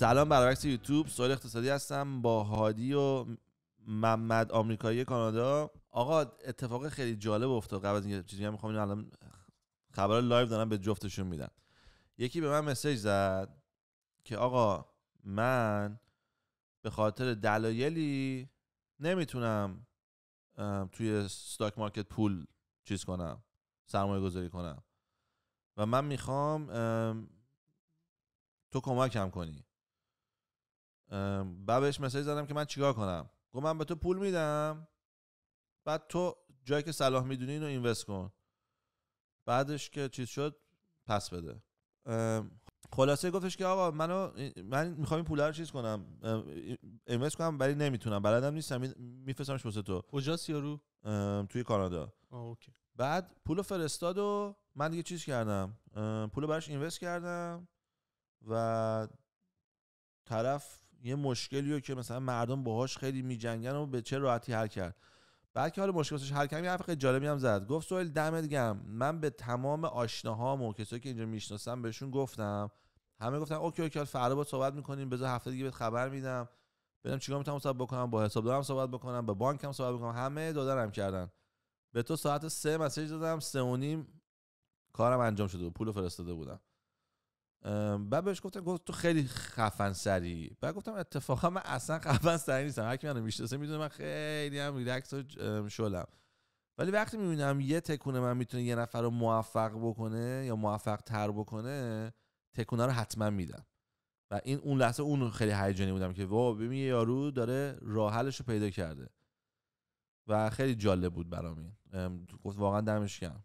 سلام برعکس یوتیوب، سوال اقتصادی هستم با هادی و محمد آمریکایی کانادا. آقا اتفاق خیلی جالب افتاد. قبل از اینکه چیزی میخوام الان خبر لایو دارم به جفتشون میدم. یکی به من مسیج زد که آقا من به خاطر دلایلی نمیتونم توی استاک مارکت پول چیز کنم، سرمایه گذاری کنم و من میخوام تو کمکم کنی. بعد بهش مسیج زدم که من چیکار کنم. گفت من به تو پول میدم، بعد تو جایی که صلاح میدونی اینو اینوست کن، بعدش که چیز شد پس بده. خلاصه گفتش که آقا من میخوام این پولا رو چیز کنم، اینوست کنم، ولی نمیتونم، بلدم نیستم، میفرستمش واسه تو. کجاست یارو؟ توی کانادا. اوکی. بعد پولو فرستاد و من دیگه چیز کردم، پولو براش اینوست کردم و طرف یه مشکلیو که مثلا مردم باهاش خیلی میجنگن و به چه راحتی حل کرد. بعد که حالا مشکلش حل کردم، یه حرف خیلی جالبی هم زد. گفت سهیل دمت گرم، من به تمام آشناهام و کسایی که اینجا میشناسم بهشون گفتم، همه گفتن اوکی فردا با صحبت میکنیم، بذار هفته دیگه بهت خبر میدم، ببینم چیکار میتونم صحبت بکنم، با حسابدارم صحبت بکنم، با بانکم صحبت بکنم. همه دادنم کردن. به تو ساعت 3 مسیج دادم، 3:30 کارم انجام شده بود، پولو فرستاده بودم. بعد بهش گفتم تو خیلی خفن سری. بعد گفتم اتفاقا من اصلا خفن سری نیستم، هر کی منو میشناسه میدونه من خیلی هم ریلکس و شلم، ولی وقتی میبینم یه تکونه من میتونه یه نفر رو موفق بکنه یا موفق تر بکنه، تکونه رو حتما میدم. و این اون لحظه اون خیلی هیجانی بودم که واو ببین یه یارو داره راه حلش رو پیدا کرده و خیلی جالب بود برام. این گفت واقعا دمش گرم.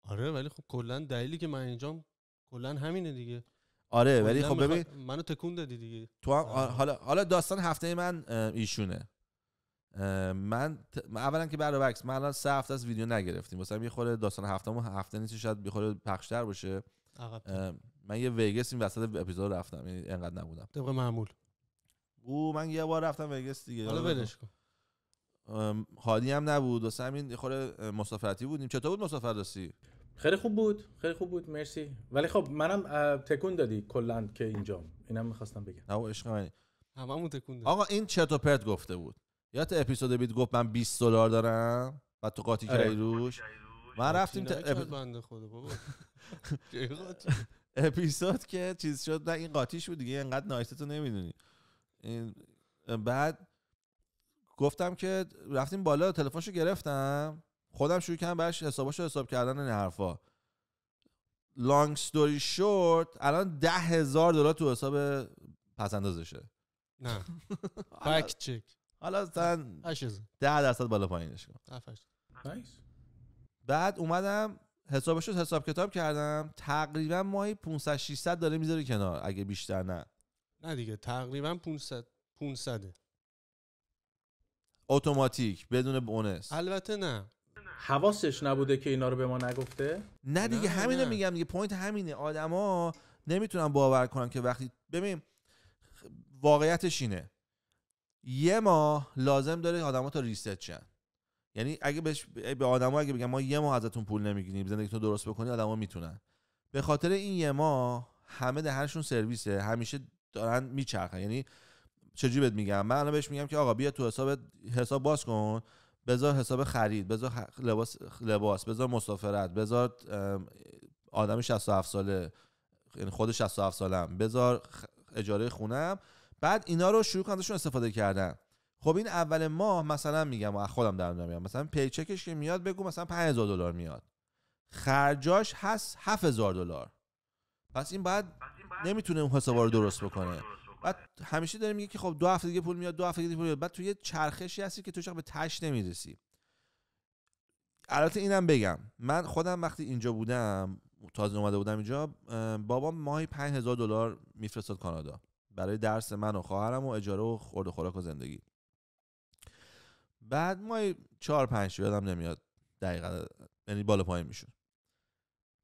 آره ولی خب کلا دلیلی که من اینجام کلا همینه دیگه. آره ولی خب ببین منو تکون دادی دیگه. تو حالا داستان هفته من ایشونه. من اولا که برعکس من الان 3 هفته از ویدیو نگرفتیم، واسه یه خورده داستان هفته نیست، شاید یه خورده پخش‌تر باشه. من یه وگاس این وسط اپیزود رفتم، یعنی اینقدر نبودم طبق معمول. من یه بار رفتم وگاس دیگه، حالا ولش کن. هادی هم نبود، واسه همین یه خورده مسافرتی بودیم. چطور بود مسافررسی؟ خیلی خوب بود مرسی. ولی خب منم تکون دادی کلا که اینجام، اینم می‌خواستم بگم. نه عشق منی، هممون تکون دادیم. آقا این چرت و پرت گفته بود. یا تو اپیزود بیت گفت من $20 دارم، بعد تو قاطی کردی روش. من رفتیم بنده خدا بابا. اپیزود که چیز شد، نه این قاطیش بود دیگه، اینقدر نایستو نمیدونی. بعد گفتم که رفتیم بالا، تلفنشو گرفتم، خودم شروع کردم براش حساب کردن این حرفا. لانگ ستوری شورت، الان $10,000 تو حساب پسندازشه. نه فکت چک. حالا مثلا 10% بالا پایینش کن. نایس. بعد اومدم حسابشو حساب کتاب کردم، تقریبا ماهی 500-600 داره میذاره کنار، اگه بیشتر نه دیگه تقریبا 500 اتوماتیک بدون بونس. البته نه حواسش نبوده که اینا رو به ما نگفته. نه دیگه همینو میگم دیگه، پوینت همینه. آدما نمیتونن باور کنن که وقتی ببین واقعیتش اینه، یه ماه لازم داره آدما تا ریست شن. یعنی اگه به آدما اگه بگم ما یه ماه ازتون پول نمیگیریم زندگیتون درست بکنید، آدما میتونن. به خاطر این یه ماه همه دهنشون سرویسه، همیشه دارن میچرخن. یعنی چجوری بهت میگم، من الان بهش میگم که آقا بیا تو حساب باز کن، بذار حساب خرید، بذار لباس، بذار مسافرت، بذار آدم 67 ساله، یعنی خود 67 سالم، بذار اجاره خونم، بعد اینا رو شروع کنم ازشون استفاده کردن. خب این اول ماه مثلا میگم و خودم در میگم، مثلا پیچکش که میاد بگو مثلا $5,000 میاد، خرجاش هست $7,000. پس این بعد نمیتونه اون حسابا رو درست بکنه. بعد همیشه داره میگه که خب 2 هفته دیگه پول میاد، 2 هفته دیگه پول میاد. بعد تو یه چرخشی هستی که تو چقدر به تاش نمیرسی. البته اینم بگم، من خودم وقتی اینجا بودم، تازه اومده بودم اینجا، بابام ماهی $5,000 میفرستاد کانادا برای درس من و خواهرم و اجاره و خورد و خوراک و زندگی. بعد ماهی 4-5 یادم نمیاد دقیقاً، یعنی بالا پایین میشد.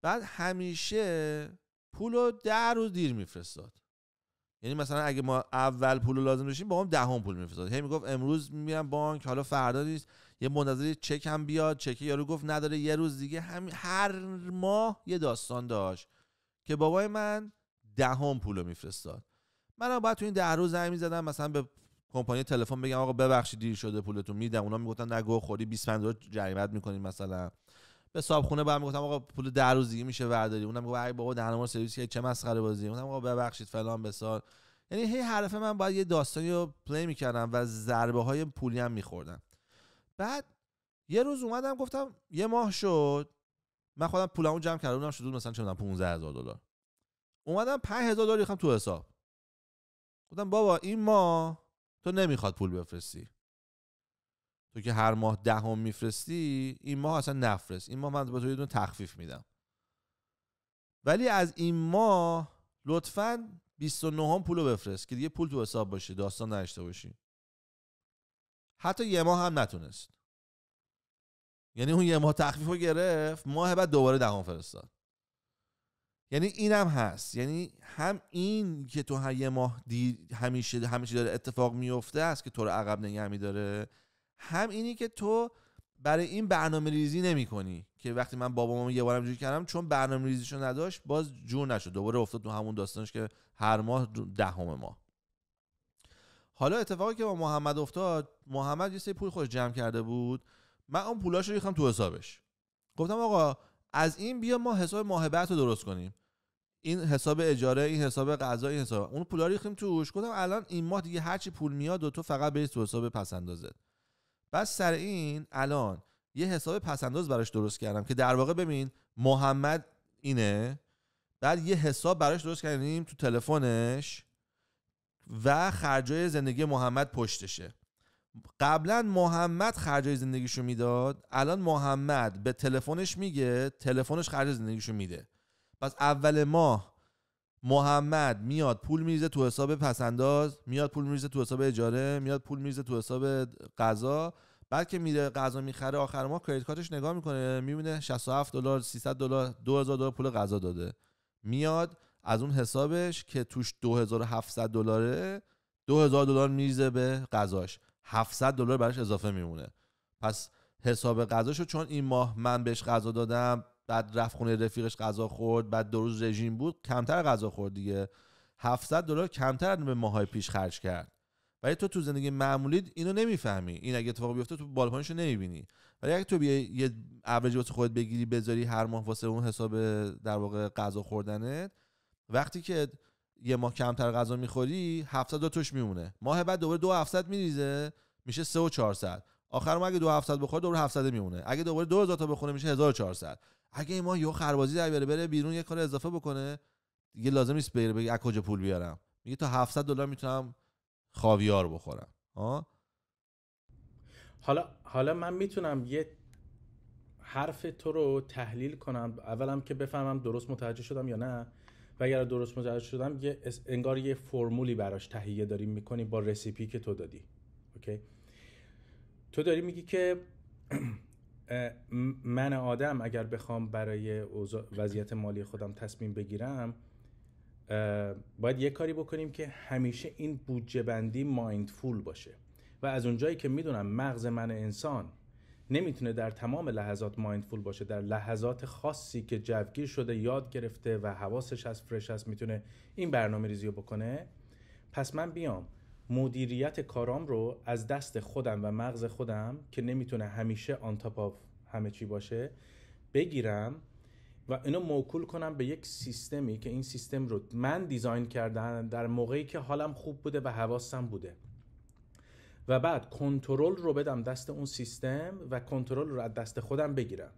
بعد همیشه پولو 10 روز دیر میفرستاد. یعنی مثلا اگه ما اول پولو لازم داشتیم بابام 10 پول میفرستاد. هی میگفت امروز میرم بانک، حالا فردا نیست، یه منتظر چک هم بیاد، چک یارو گفت نداره یه روز دیگه. هر ماه یه داستان داشت که بابای من 10 پولو میفرستاد. منم بعد تو این 10 روز زنگ می‌زدم مثلا به کمپانی تلفن بگم آقا ببخشید دیر شده پولتون میدم، اونا میگفتن نگو خوری 25 دلار جریمت می‌کنیم. مثلا به صاحبخونه بعد میگفتم آقا پول 10 روز دیگه میشه ورداری، اونم میگه ای بابا دهنمون سرویس که چه مسخره بازی، اونم آقا ببخشید فلان بسار. یعنی هی حرف من باید یه داستانی رو پلی می‌کردم و ضربه های پولی هم می‌خوردم. بعد یه روز اومدم گفتم یه ماه شد من خودم پولمو جمع کرده بودم شد مثلا چه می‌دونم $15000. اومدم $5000 ریختم تو حساب. گفتم بابا این ماه تو نمیخواد پول بفرستی، تو که هر ماه 10 میفرستی، این ماه اصلا نفرست، این ماه من به تو یه دونه تخفیف میدم، ولی از این ماه لطفاً 29 پولو بفرست که دیگه پول تو حساب باشه، داستان نداشته باشی. حتی یه ماه هم نتونست، یعنی اون یه ماه تخفیفو گرفت، ماه بعد دوباره 10 فرستاد. یعنی اینم هست، یعنی هم این که تو یه ماه همیشه داره اتفاق میفته است که تو رو عقب نگه می‌داره، هم اینی که تو برای این برنامه‌ریزی نمی‌کنی که وقتی من بابامو یه بارم جوری کردم چون برنامه‌ریزیشو نداشت باز جور نشد، دوباره افتاد تو همون داستانش که هر ماه 10 ماه. حالا اتفاقی که با محمد افتاد، محمد یه سری پول خودش جمع کرده بود، من اون پولاشو ریختم تو حسابش. گفتم آقا از این بیا ما حساب ماه بعد رو درست کنیم، این حساب اجاره، این حساب غذا، این حساب، اون پولا ریختیم توش. گفتم الان این ماه دیگه هر چی پول میاد و تو فقط بریز تو حساب پس اندازت. بس سر این الان یه حساب پس انداز براش درست کردم که در واقع ببین محمد اینه، بعد یه حساب براش درست کردیم تو تلفنش و خرجای زندگی محمد پشتشه. قبلا محمد خرجای زندگیشو میداد، الان محمد به تلفنش میگه، تلفنش خرج زندگیشو میده. پس اول ماه محمد میاد پول میریزه تو حساب پسنداز، میاد پول میریزه تو حساب اجاره، میاد پول میریزه تو حساب غذا. بعد که میره غذا میخره آخر ماه کریدت کارتش نگاه میکنه میبینه $67 $300 $2000 پول غذا داده، میاد از اون حسابش که توش $2700 $2000 میریزه به غذاش، $700 براش اضافه میمونه. پس حساب غذاشو چون این ماه من بهش غذا دادم، بعد رفت خونه رفیقش غذا خورد، بعد 2 روز رژیم بود، کمتر غذا خورد دیگه، $700 کمتر به ماهای پیش خرج کرد. ولی تو زندگی معمولی اینو نمیفهمی، این اگه اتفاق بیفته تو بالکنشو نمیبینی. ولی اگه تو بیای یه اوریج واسه خودت بگیری بذاری هر ماه واسه اون حساب در واقع غذا خوردنت، وقتی که یه ماه کمتر غذا میخوری $700 توش میمونه، ماه بعد دوباره 2700 میریزه میشه 3400. آخر ماه اگه 2700 بخوره دوباره 700 میمونه، اگه دوباره 2000 تا بخونه میشه 1400. اگه این ماه یه خربازی در بره بیرون یه کار اضافه بکنه دیگه لازم نیست بگه از کجا پول بیارم، میگه تا $700 میتونم خاویار بخورم. حالا من میتونم یه حرف تو رو تحلیل کنم، اولم که بفهمم درست متوجه شدم یا نه، و اگر درست متوجه شدم انگار یه فرمولی براش تهیه داریم میکنی با رسیپی که تو دادی. اوکی؟ تو داری میگی که من آدم اگر بخوام برای وضعیت مالی خودم تصمیم بگیرم باید یه کاری بکنیم که همیشه این بودجه بندی مایندفول باشه، و از اونجایی که میدونم مغز من انسان نمیتونه در تمام لحظات مایندفول باشه، در لحظات خاصی که جوگیر شده یاد گرفته و حواسش از فرش هست میتونه این برنامه ریزی رو بکنه. پس من بیام مدیریت کارام رو از دست خودم و مغز خودم که نمیتونه همیشه آن تاپ آف همه چی باشه بگیرم و اینو موکول کنم به یک سیستمی که این سیستم رو من دیزاین کردم در موقعی که حالم خوب بوده و حواسم بوده، و بعد کنترل رو بدم دست اون سیستم و کنترل رو از دست خودم بگیرم،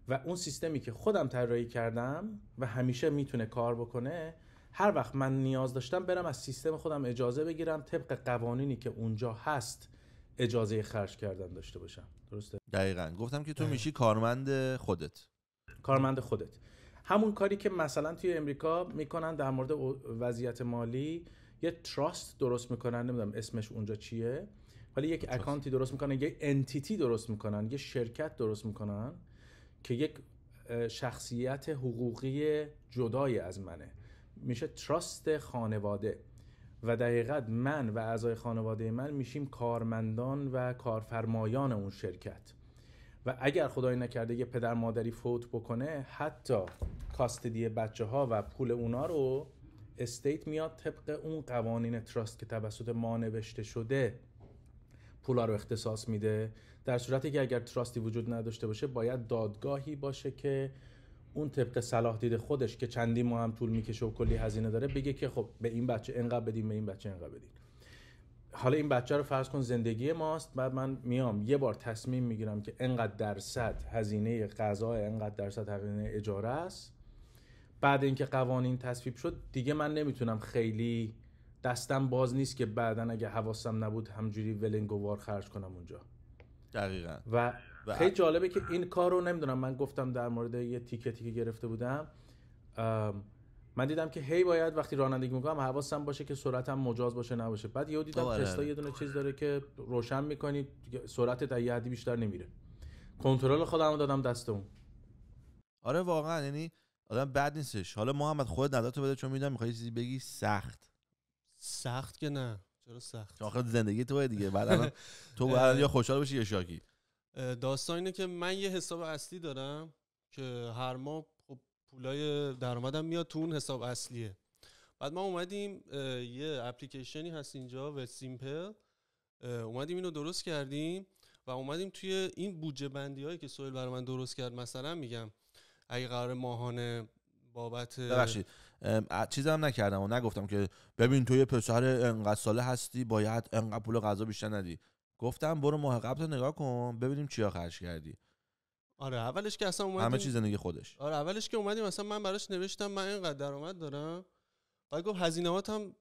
و اون سیستمی که خودم طراحی کردم و همیشه میتونه کار بکنه، هر وقت من نیاز داشتم برم از سیستم خودم اجازه بگیرم طبق قوانینی که اونجا هست اجازه خرج کردن داشته باشم. درسته؟ دقیقاً گفتم که تو میشی کارمند خودت. کارمند خودت. همون کاری که مثلا توی امریکا میکنن در مورد وضعیت مالی، یه تراست درست میکنن، نمیدونم اسمش اونجا چیه، ولی یک اکانتی درست میکنن، یه انتیتی درست میکنن، یه شرکت درست میکنن که یک شخصیت حقوقی جدای از منه، میشه تراست خانواده، و دقیقاً من و اعضای خانواده من میشیم کارمندان و کارفرمایان اون شرکت. و اگر خدای نکرده یه پدر مادری فوت بکنه، حتی کاستدی بچه ها و پول اونا رو استیت میاد طبق اون قوانین تراست که توسط ما نوشته شده پولا رو اختصاص میده. در صورتی که اگر تراستی وجود نداشته باشه باید دادگاهی باشه که اون طبق صلاح دید خودش که چندین ماه هم طول میکشه و کلی هزینه داره بگه که خب به این بچه اینقدر بدیم، به این بچه اینقدر بدیم. حالا این بچه رو فرض کن زندگی ماست، بعد من میام یه بار تصمیم میگیرم که اینقدر درصد هزینه غذا، اینقدر درصد هزینه اجاره است. بعد اینکه قوانین تصویب شد دیگه من نمیتونم، خیلی دستم باز نیست که بعدن اگه حواسم نبود همجوری ولنگوار خرج کنم اونجا. دقیقاً. و خیلی جالبه که این کار رو نمیدونم، من گفتم در مورد یه تیکتی که گرفته بودم، من دیدم که هی باید وقتی رانندگی میکنم حواسم باشه که سرعتم مجاز باشه نباشه. بعد یهو دیدم تسلا یه دونه چیز داره که روشن میکنی سرعت تا یه حدی بیشتر نمیره. کنترل خودم رو دادم دست اون. آره واقعا، یعنی آدم بد نیستش. حالا محمد خودت نداتو بده، چون میدونم میخوای چیزی بگی سخت که نه، چرا سخت؟ چون آخه زندگی توئه دیگه. بعد الان تو باید یا خوشحال بشی یا شاکی. داستان اینه که من یه حساب اصلی دارم که هر ماه خب پولای درآمدم میاد تو اون حساب اصلیه. بعد ما اومدیم یه اپلیکیشنی هست اینجا و سیمپل، اومدیم اینو درست کردیم و اومدیم توی این بودجه بندی هایی که سهیل برای من درست کرد، مثلا میگم اگه قرار ماهانه بابت ببخشید چیزام نکردم و نگفتم که ببین تو یه پسر انقدر ساله هستی باید انقدر پول غذا بیشتر ندی. گفتم برو ماه قبل رو نگاه کن ببینیم چیا خرج کردی. آره اولش که اصلا اومدیم همه چیز زندگی خودش. آره اولش که اومدیم مثلا من براش نوشتم من اینقدر درآمد دارم، بعد گفت هزینه‌هاتم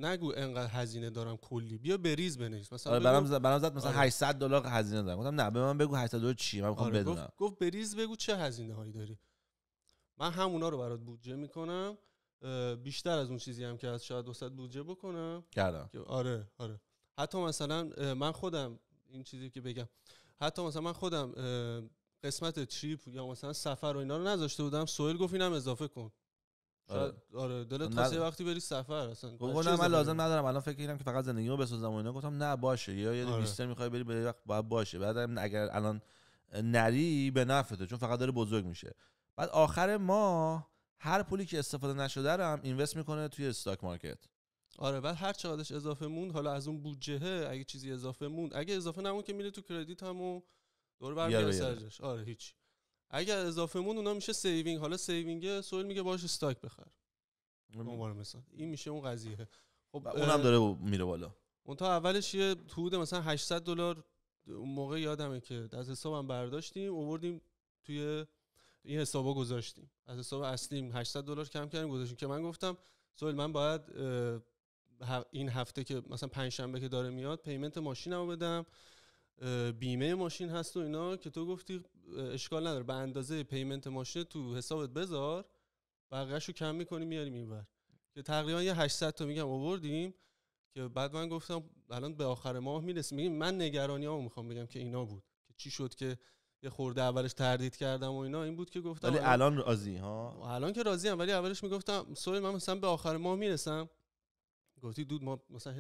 نگو انقدر هزینه دارم کلی، بیا بریز بنویس مثلا. آره برام زد مثلا $800 هزینه دارم. گفتم نه به من بگو $800 چیه، من میخوام بدونم. گفت بریز بگو چه هزینه‌هایی داری، من همونا رو برات بودجه میکنم، بیشتر از اون چیزی هم که از شاید 200 بودجه بکنم کردم. آره حتی مثلا من خودم این چیزی که بگم، حتی مثلا من خودم قسمت تریپ یا مثلا سفر و اینا رو نذاشته بودم، سهیل گفت اینم اضافه کن. آره دلت خواست یه وقتی بری سفر اصلا گفتم من لازم ندارم، الان فکر کنم که فقط زندگیمو بسازم و اینا. گفتم نه باشه، یا یه لیست میخوای بری به وقت باید باشه. بعد اگر الان نری به نفعته چون فقط داره بزرگ میشه. بعد آخر ماه هر پولی که استفاده نشده رو هم اینوست میکنه توی استاک مارکت. آره بعد هر چقدرش اضافه موند، حالا از اون بودجه اگه چیزی اضافه موند، اگه اضافه نموند که میره تو کردیت همو دور برمیگرده سرجاش. آره هیچ. اگر اضافه موند اونا میشه سیوینگ. حالا سیوینگ سوال میگه باشه استاک بخر. عنوان مثلا این میشه اون قضیه. خب اونم داره میره بالا. اون تا اولش یه حدود مثلا $800 اون موقع یادمه که از حسابم برداشتیم آوردیم توی این حسابا گذاشتیم. از حساب اصلیم $800 کم کردیم گذاشتیم که من گفتم سوال من باید این هفته که مثلا پنجشنبه که داره میاد پیمنت ماشینمو بدم، بیمه ماشین هست و اینا، که تو گفتی اشکال نداره به اندازه پیمنت ماشین تو حسابت بذار، بقیه‌شو کم می‌کنی میاریم اینور. که تقریبا یه 800 تا میگم آوردیم. که بعد من گفتم الان به آخر ماه میرسیم، میگم من نگرانیامو میخوام بگم که اینا بود که چی شد که یه خورده اولش تردید کردم و اینا. این بود که گفتم ولی الان راضی ها، الان که راضی ام، ولی اولش میگفتم سوال من مثلا به آخر ماه میرسم، گفتی دود ما مثلا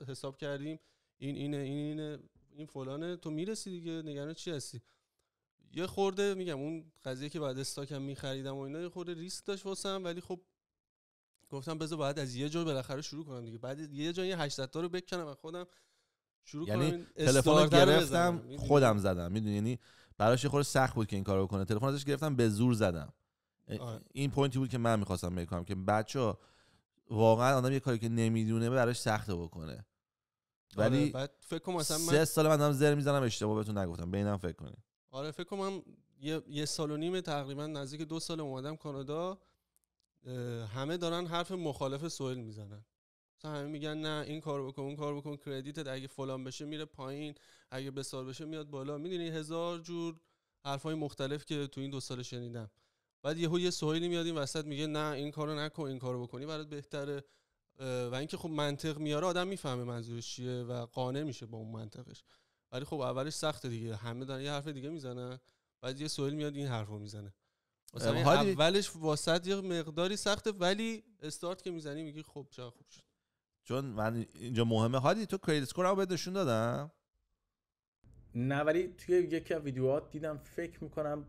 حساب کردیم این فلانه، تو میرسی دیگه نگران چی هستی. یه خورده میگم اون قضیه که بعد استاکم میخریدم و اینا یه خورده ریسک داشت واسم، ولی خب گفتم بذار بعد از یه جا بالاخره شروع کنم دیگه. بعد یه جا یه 800 تا رو بکنم خودم شروع یعنی کنم. تلفن گرفتم خودم زدم، میدونی، یعنی براش یه خورده سخت بود که این کارو بکنه. تلفن ازش گرفتم به زور زدم. این پوینتی بود که من می‌خواستم بگم که بچه‌ها واقعا آدم یه کاری که نمیدونه براش سخته بکنه. ولی بعد فکر کنم مثلا 3 سال من دارم زر میزنم اشتباه بهتون نگفتم، ببینم فکر کنید. آره فکر کنم یه سال و نیم تقریبا نزدیک 2 سال اومدم کانادا، همه دارن حرف مخالف سوئیل میزنن. مثلا همه میگن نه این کارو بکن اون کارو بکن، کردیتت اگه فلان بشه میره پایین، اگه بسار بشه میاد بالا. میدونی هزار جور حرفای مختلف که تو این 2 سال شنیدم. بعد یه سهیلی میاد این وسط میگه نه این کارو نکن، این کارو بکنی برات بهتره. و اینکه خب منطق میاره، آدم میفهمه منظورش چیه و قانع میشه با اون منطقش. ولی خب اولش سخته دیگه، همه دارن یه حرف دیگه میزنن، بعد یه سهیل میاد این حرفو میزنه. مثلا اولش واسط یه مقداری سخته، ولی استارت که میزنی میگی خب چقدر خوب شد. چون من اینجا مهمه. هادی تو کریدیت اسکور رو بهت نشون دادم؟ نه، ولی توی یکی از ویدیوهات دیدم، فکر میکنم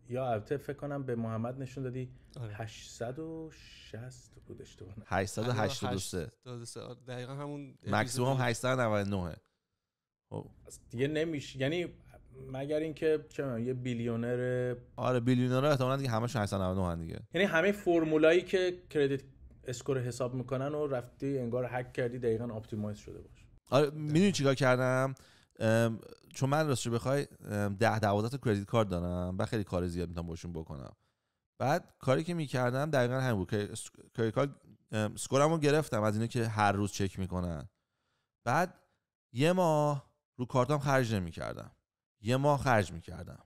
یا البته فکر کنم به محمد نشون دادی 860 بود اشتباه نه 883 دقیقاً همون مکسیمم 899. خب دیگه نمیشه، یعنی مگر اینکه چه می‌دونم یه بیلیونر، آره بیلیونرها احتمالاً دیگه همشون 899 ان دیگه. یعنی همه فرمولایی که کردیت اسکور حساب میکنن و رفتی انگار هک کردی دقیقاً آپتیمایز شده باشه. آره میدونی چیکار کردم؟ چون من راستش بخوای 10-12 تا کردیت کارت دارم و خیلی کار زیاد میتونم باشون بکنم. بعد کاری که میکردم دقیقاً همین بود که کردیت کارت اسکورمو گرفتم از اینه که هر روز چک میکنن. بعد یه ماه رو کارتام خرج نمیکردم، یه ماه خرج میکردم،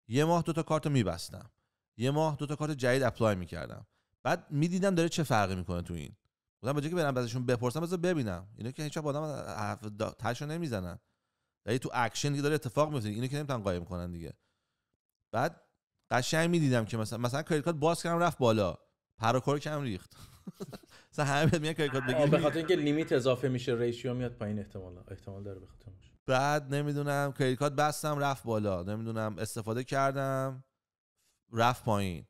یه ماه 2 تا کارتو میبستم، یه ماه 2 تا کارت جدید اپلای میکردم. بعد میدیدم داره چه فرقی میکنه تو این. بودم به جای که برم ازشون بپرسم بذار ببینم، اینا که هیچ وقت آدم تاشو نمیزنن، یعنی تو اکشن دیگه داره اتفاق میفته، اینو که نمیتونن قایم کنن دیگه. بعد قشنگ میدیدم که مثلا کریدیت کارت باز کردم رفت بالا، پروکور کم ریخت. مثلا همه میگن کریدیت کارت بگیر به خاطر اینکه لیمیت اضافه میشه ریشیو میاد پایین، احتمال داره به خاطر میشه. بعد نمیدونم کریدیت کارت بستم رفت بالا، نمیدونم استفاده کردم رفت پایین،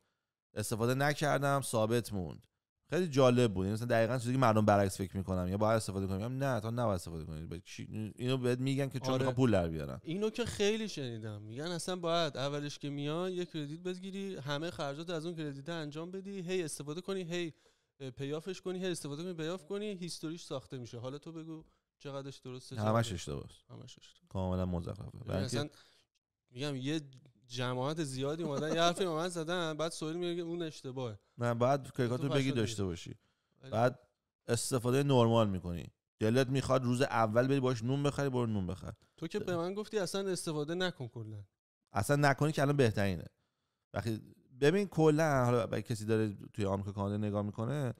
استفاده نکردم ثابت موند. خیلی جالب بود. مثلا دقیقاً چیزی که مردم برعکس فکر میکنن، یا باید استفاده کنیم نه تا نباید استفاده کنید. اینو بهت میگن که چون میخوان پول در بیارن. اینو که خیلی شنیدم میگن اصلا باید اولش که میای یک کردیت بگیری، همه خرجات از اون کردیت انجام بدی، هی استفاده کنی، هی پیافش کنی، هی استفاده کنی، پیاف کنی، هیستوریش ساخته میشه. حالا تو بگو چقدرش درسته؟ همش اشتباهه. همش اشتباهه. کاملا مزخرفه. مثلا میگم یه جماعت زیادی اومدن یه حرفی به من زدن، بعد سوال میگه اون اشتباهه. نه بعد کریکاتو بگی داشته باشی. بعد استفاده نرمال میکنی. دلت میخواد روز اول بری باش نون بخری، برو نون بخر. تو که به من گفتی اصلا استفاده نکن کلا. اصلا نکنی که الان بهترینه. وقتی ببین کلا حالا اگه کسی داره توی آمریکا کانادا نگاه میکنه،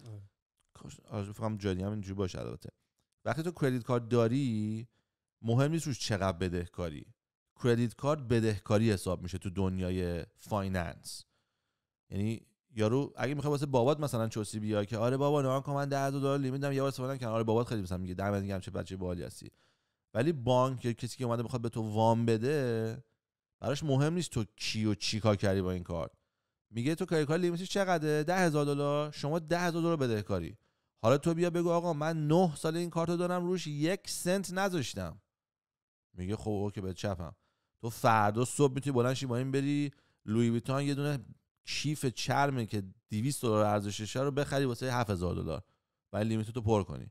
آره فکرم جادی هم اینجوری باشه البته. وقتی تو کردیت کارت داری مهم نیست روش چقدر بدهکاری. کردیت کارت بدهکاری حساب میشه تو دنیای فایننس. یعنی یارو اگه میخواد واسه بابات مثلا چوسی بیای که آره بابا نگاه کن من $10,000 لیمیت دارم، یه بار استفاده کردم، آره بابات خیلی مثلا میگه دم دیگه هم چه بچه باحالی هستی. ولی بانک یا کسی که اومده بخواد به تو وام بده، براش مهم نیست تو کی و چی کار کردی با این کارت. میگه تو کردیت کارت لیمیتش چقدره؟ $10,000. شما $10,000 بدهکاری. حالا تو بیا بگو آقا من 9 سال این کارتو دارم روش 1 سنت نذاشتم. میگه خب اوکی بهت چپم. تو فردا صبح میتونی بلند شی با این بری لویی ویتون یه دونه کیف چرمه که $200 ارزششه رو بخری واسه $7,000 ولی لیمیتتو پر کنی.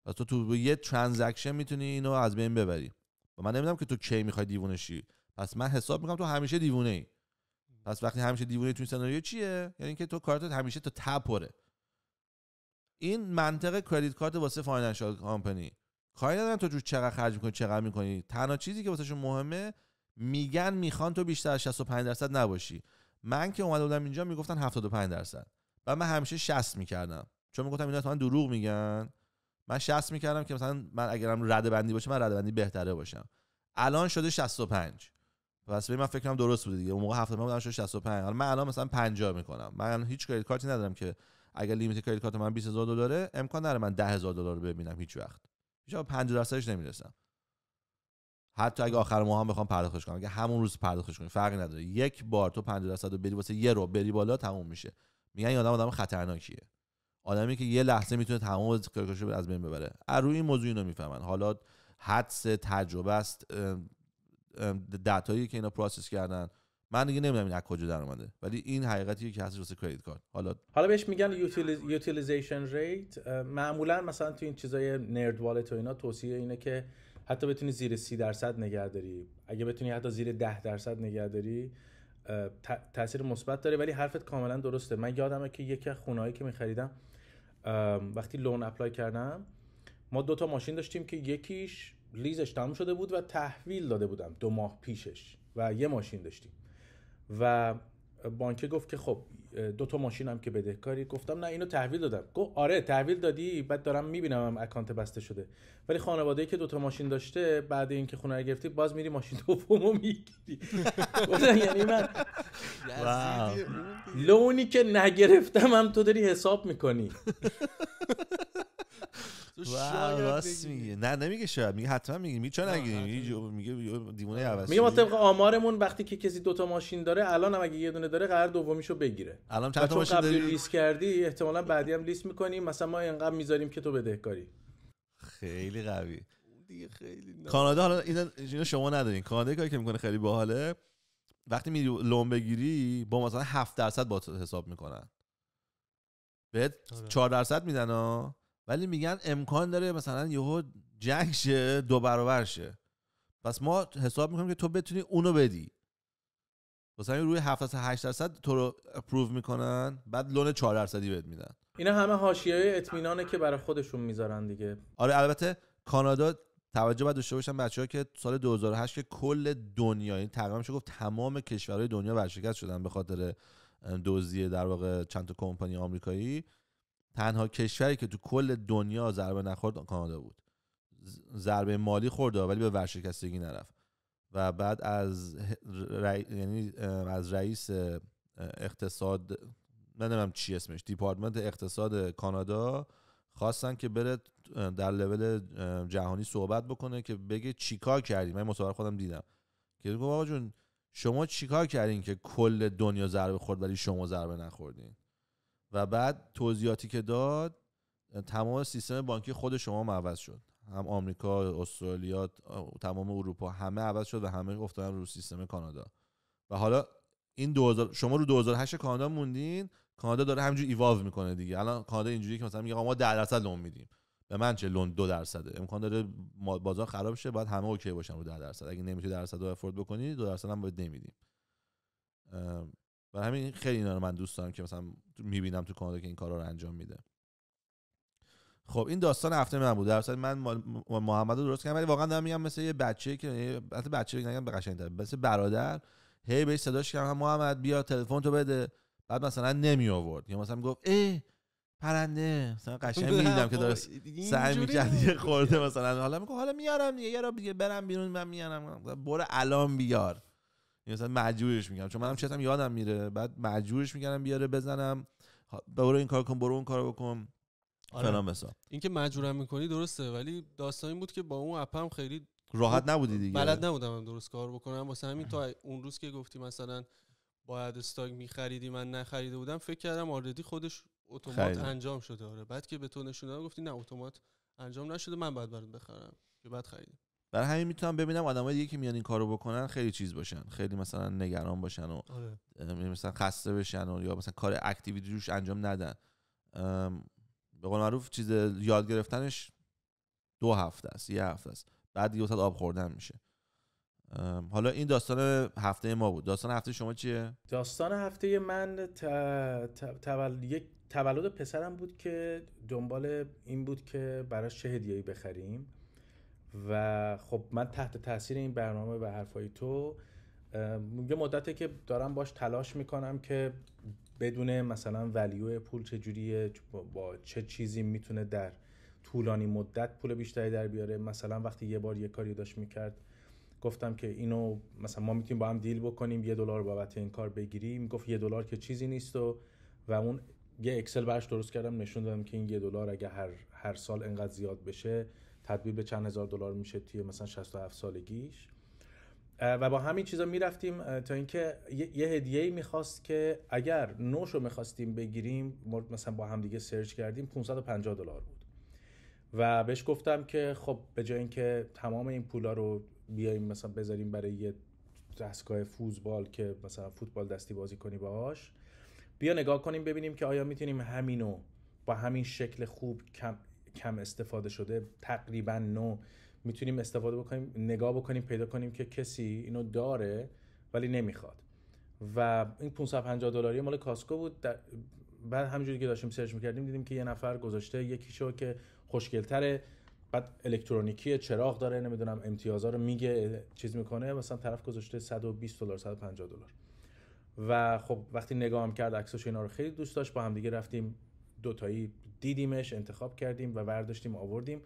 پس تو یه ترانزکشن میتونی اینو از بین ببری. و من نمیدونم که تو کی میخوای دیوونه شی. پس من حساب میکنم تو همیشه دیوونه ای. پس وقتی همیشه دیوونه تو این سناریو چیه؟ یعنی که تو کارتت همیشه تا ته پره. این منطق کردیت کارت واسه فاینانشال کامپنی. کاری ندارن تو چقدر خرج میکنی چقدر میکنی. تنها چیزی که واسهشون مهمه میگن میخوان تو بیشتر از 65% نباشی. من که اومده بودم اینجا میگفتن 75%. بعد من همیشه 60 میکردم. چون میگفتم اینا اصلا دروغ میگن. من 60 میکردم که مثلا من اگرم رده بندی باشه من رده بندی بهتره باشم. الان شده 65. پس من فکر کنم درست بوده دیگه. اون موقع 75 بودم شده 65. حالا من الان مثلا 50 میکنم. من هیچ کردیت کارتی ندارم که اگر لیمیت کردیت کارت من $20,000 امکان نداره من $10,000 رو ببینم هیچ وقت. هیچ وقت 50%ش نمیرسم. حتی اگه آخر ماه هم بخوام پرداختش کنم، اگه همون روز پرداختش کنی فرقی نداره. یک بار تو 50% رو بری واسه یه رو بری بالا تموم میشه. میگن این آدم خطرناکیه. آدمی که یه لحظه میتونه تمام کارکشو از بین ببره. روی این موضوع اینو میفهمن. حالا حدس تجربه است، دیتایی که اینا پروسس کردن. من دیگه نمیدونم این از کجا در اومده، ولی این حقیقتیه که هست واسه کردیت کارت. حالا بهش میگن یوتیلیزیشن ریت. معمولا مثلا تو این چیزای نرد والت و اینا توصیه اینه که حتی بتونی زیر 30% نگهداری. اگه بتونی حتی زیر 10% نگهداری تاثیر مثبت داره. ولی حرفت کاملا درسته. من یادمه که یکی از خونه‌هایی که می‌خریدم وقتی لون اپلای کردم، ما 2 تا ماشین داشتیم که یکیش لیزش تموم شده بود و تحویل داده بودم 2 ماه پیشش و یه ماشین داشتیم و بانک گفت که خب 2 تا ماشین هم که بدهکاری. گفتم نه اینو تحویل دادم. گفت آره تحویل دادی. بعد دارم میبینم هم اکانت بسته شده. ولی خانواده‌ای که 2 تا ماشین داشته بعد اینکه خونه رو گرفتی باز میری ماشین دومو میگیری. گفتم یعنی من لونی که نگرفتم هم تو داری حساب میکنی. راست میگه. نه نمیگه شاید، میگه حتما میگه. میگه چرا نگیریم؟ میگه دیوونه عوض. میگه ما طبق آمارمون وقتی که کسی 2 تا ماشین داره، الان هم اگه یه دونه داره قرار دومیشو بگیره. الان چند تا ماشین داری؟ لیست کردی، احتمالاً بعدی هم لیست می‌کنیم، مثلا ما اینقدر میذاریم که تو بدهکاری. خیلی قوی دیگه. خیلی کانادا حالا اینو شما ندارین. کانادا کاری که میکنه خیلی باحاله. وقتی میری لون بگیری با مثلا 7% با حساب میکنن، بهت 4% میدن ها، ولی میگن امکان داره مثلا یهو جنگ شه 2 برابر شه، پس ما حساب میکنیم که تو بتونی اونو بدی. مثلا روی 7-8% تو رو اپروو میکنن، بعد لون 4% بهت میدن. اینا همه حاشیه‌های اطمینانه که برای خودشون میذارن دیگه. آره البته کانادا توجه باید داشته باشن بچه‌ها که سال 2008 که کل دنیا، یعنی تقریبا میشه گفت تمام کشورهای دنیا ورشکست شدن به خاطر دزدی در واقع چند تا کمپانی آمریکایی. تنها کشوری که تو کل دنیا ضربه نخورد کانادا بود. ضربه مالی خورد ولی به ورشکستگی نرفت. و بعد یعنی از رئیس اقتصاد، نمیدونم چی اسمش، دیپارتمنت اقتصاد کانادا خواستن که بره در لول جهانی صحبت بکنه که بگه چیکار کردیم. من مصاحبه خودم دیدم که گفت آقا جون شما چیکار کردین که کل دنیا ضربه خورد ولی شما ضربه نخوردین. و بعد توضیحاتی که داد، تمام سیستم بانکی خود شما عوض شد، هم آمریکا، استرالیا، تمام اروپا همه عوض شد و همه افتادن رو سیستم کانادا. و حالا این شما رو 2008 کانادا موندین، کانادا داره همینجوری ایوالو میکنه دیگه. الان کانادا اینجوریه که مثلا میگه ما 10% لون میدیم، به من چه لون 2%، امکان داره بازار خراب شه، باید همه اوکی باشن رو 10%. اگه نمیتونی 10% رو افورد بکنی 2% هم باید نمیدیم. برای همین خیلی اینا رو من دوست دارم که مثلا میبینم تو کانادا که این کارا رو انجام میده. خب این داستان هفته من بود. در اصل من محمد رو درست کردم، ولی واقعا دارم میگم مثل یه بچه‌ای که البته بچه‌ای نگم به قشنگ‌تر، مثل برادر هی بهش صداش کردم محمد بیا تلفن تو بده، بعد مثلا نمی آورد، یا مثلا میگفت ای پرنده، مثلا قشنگ می‌دیدم که داره سعی می‌کرد یه خورده مثلا، حالا میگه حالا میارم دیگه، یه رو دیگه برم بیرون من میارم، برو الان بیار. مثلا مجبورش میگم چون منم چتم یادم میره، بعد مجبورش میگم بیاره بزنم، برو این کارو کن، برو اون کارو بکن. آره. مثلا این که مجبورم میکنی درسته، ولی داستان این بود که با اون اپم خیلی راحت نبودی دیگه، بلد نبودم درست کار بکنم. واسه همین تا اون روز که گفتی مثلا باید استاک میخریدی من نخریده بودم، فکر کردم آردی خودش اتومات انجام شده. آره بعد که به تو نشون دادم گفتی نه اتومات انجام نشده، من باید برات بخرم که بعد خریدم. برای همین میتونم ببینم آدمای دیگه که میان این کارو بکنن خیلی چیز باشن، خیلی مثلا نگران باشن و مثلا خسته بشن و یا مثلا کار اکتیویتی روش انجام ندن. به قول معروف چیز یاد گرفتنش 2 هفته است، 1 هفته است، بعد دیگه واسه آب خوردن میشه. حالا این داستان هفته ما بود. داستان هفته شما چیه؟ داستان هفته من یک تولد پسرم بود که دنبال این بود که براش چه هدیه‌ای بخریم و خب من تحت تاثیر این برنامه و حرفای تو یه مدته که دارم باش تلاش میکنم که بدون مثلا ولیو پول چجوریه، با چه چیزی میتونه در طولانی مدت پول بیشتری در بیاره. مثلا وقتی یه بار یه کاری داشت میکرد گفتم که اینو مثلا ما میتونیم با هم دیل بکنیم $1 بابت این کار بگیریم، میگفت $1 که چیزی نیست و اون یه اکسل براش درست کردم، نشون دادم که این $1 اگه هر سال انقدر زیاد بشه تبدیل به چند هزار دلار میشه توی مثلا 67 سالگیش. و با همین چیزا میرفتیم تا اینکه یه هدیه‌ای میخواست که اگر نوشو میخواستیم بگیریم، مثلا با هم دیگه سرچ کردیم $550 بود و بهش گفتم که خب به جای اینکه تمام این پولا رو بیایم مثلا بذاریم برای یه دستگاه فوتبال که مثلا فوتبال دستی بازی کنی باهاش، بیا نگاه کنیم ببینیم که آیا میتونیم همینو با همین شکل خوب کم استفاده شده تقریبا نو میتونیم استفاده بکنیم، نگاه بکنیم پیدا کنیم که کسی اینو داره ولی نمیخواد. و این $550 مال کاسکو بود. بعد همینجوری که داشتیم سرچ میکردیم دیدیم که یه نفر گذاشته یکیشو که خوشگل‌تره، بعد الکترونیکیه، چراغ داره، نمیدونم امتیازا رو میگه چیز میکنه، مثلا طرف گذاشته $120 $150. و خب وقتی نگاهم کرد عکسش اینا رو خیلی دوست داشت، با هم دیگه رفتیم دوتایی دیدیمش، انتخاب کردیم و برداشتیم آوردیم.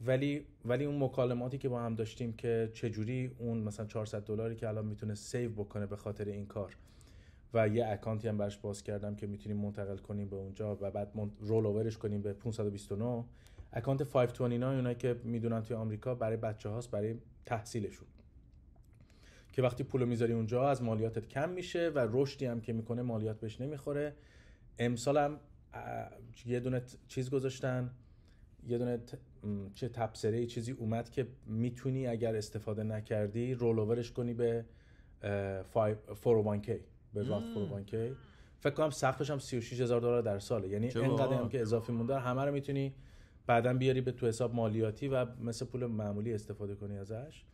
ولی اون مکالماتی که با هم داشتیم که چجوری اون مثلا $400 که الان میتونه سیو بکنه به خاطر این کار، و یه اکانتی هم براش باز کردم که میتونیم منتقل کنیم به اونجا و بعد رول اوورش کنیم به 529. اکانت 529 اونایی که میدونن توی آمریکا برای بچه‌هاست، برای تحصیلشون، که وقتی پولو میذاری اونجا از مالیاتت کم میشه و رشدی هم که میکنه مالیات بهش نمیخوره. امسال هم یه دونه چیز گذاشتن، یه دونه چه تبصره چیزی اومد که میتونی اگر استفاده نکردی رول اوورش کنی به 401k، به راث 401k. فکر کنم سقفش هم $36,000 در ساله، یعنی اینقدر هم که اضافی مونده همه رو میتونی بعداً بیاری به تو حساب مالیاتی و مثل پول معمولی استفاده کنی ازش.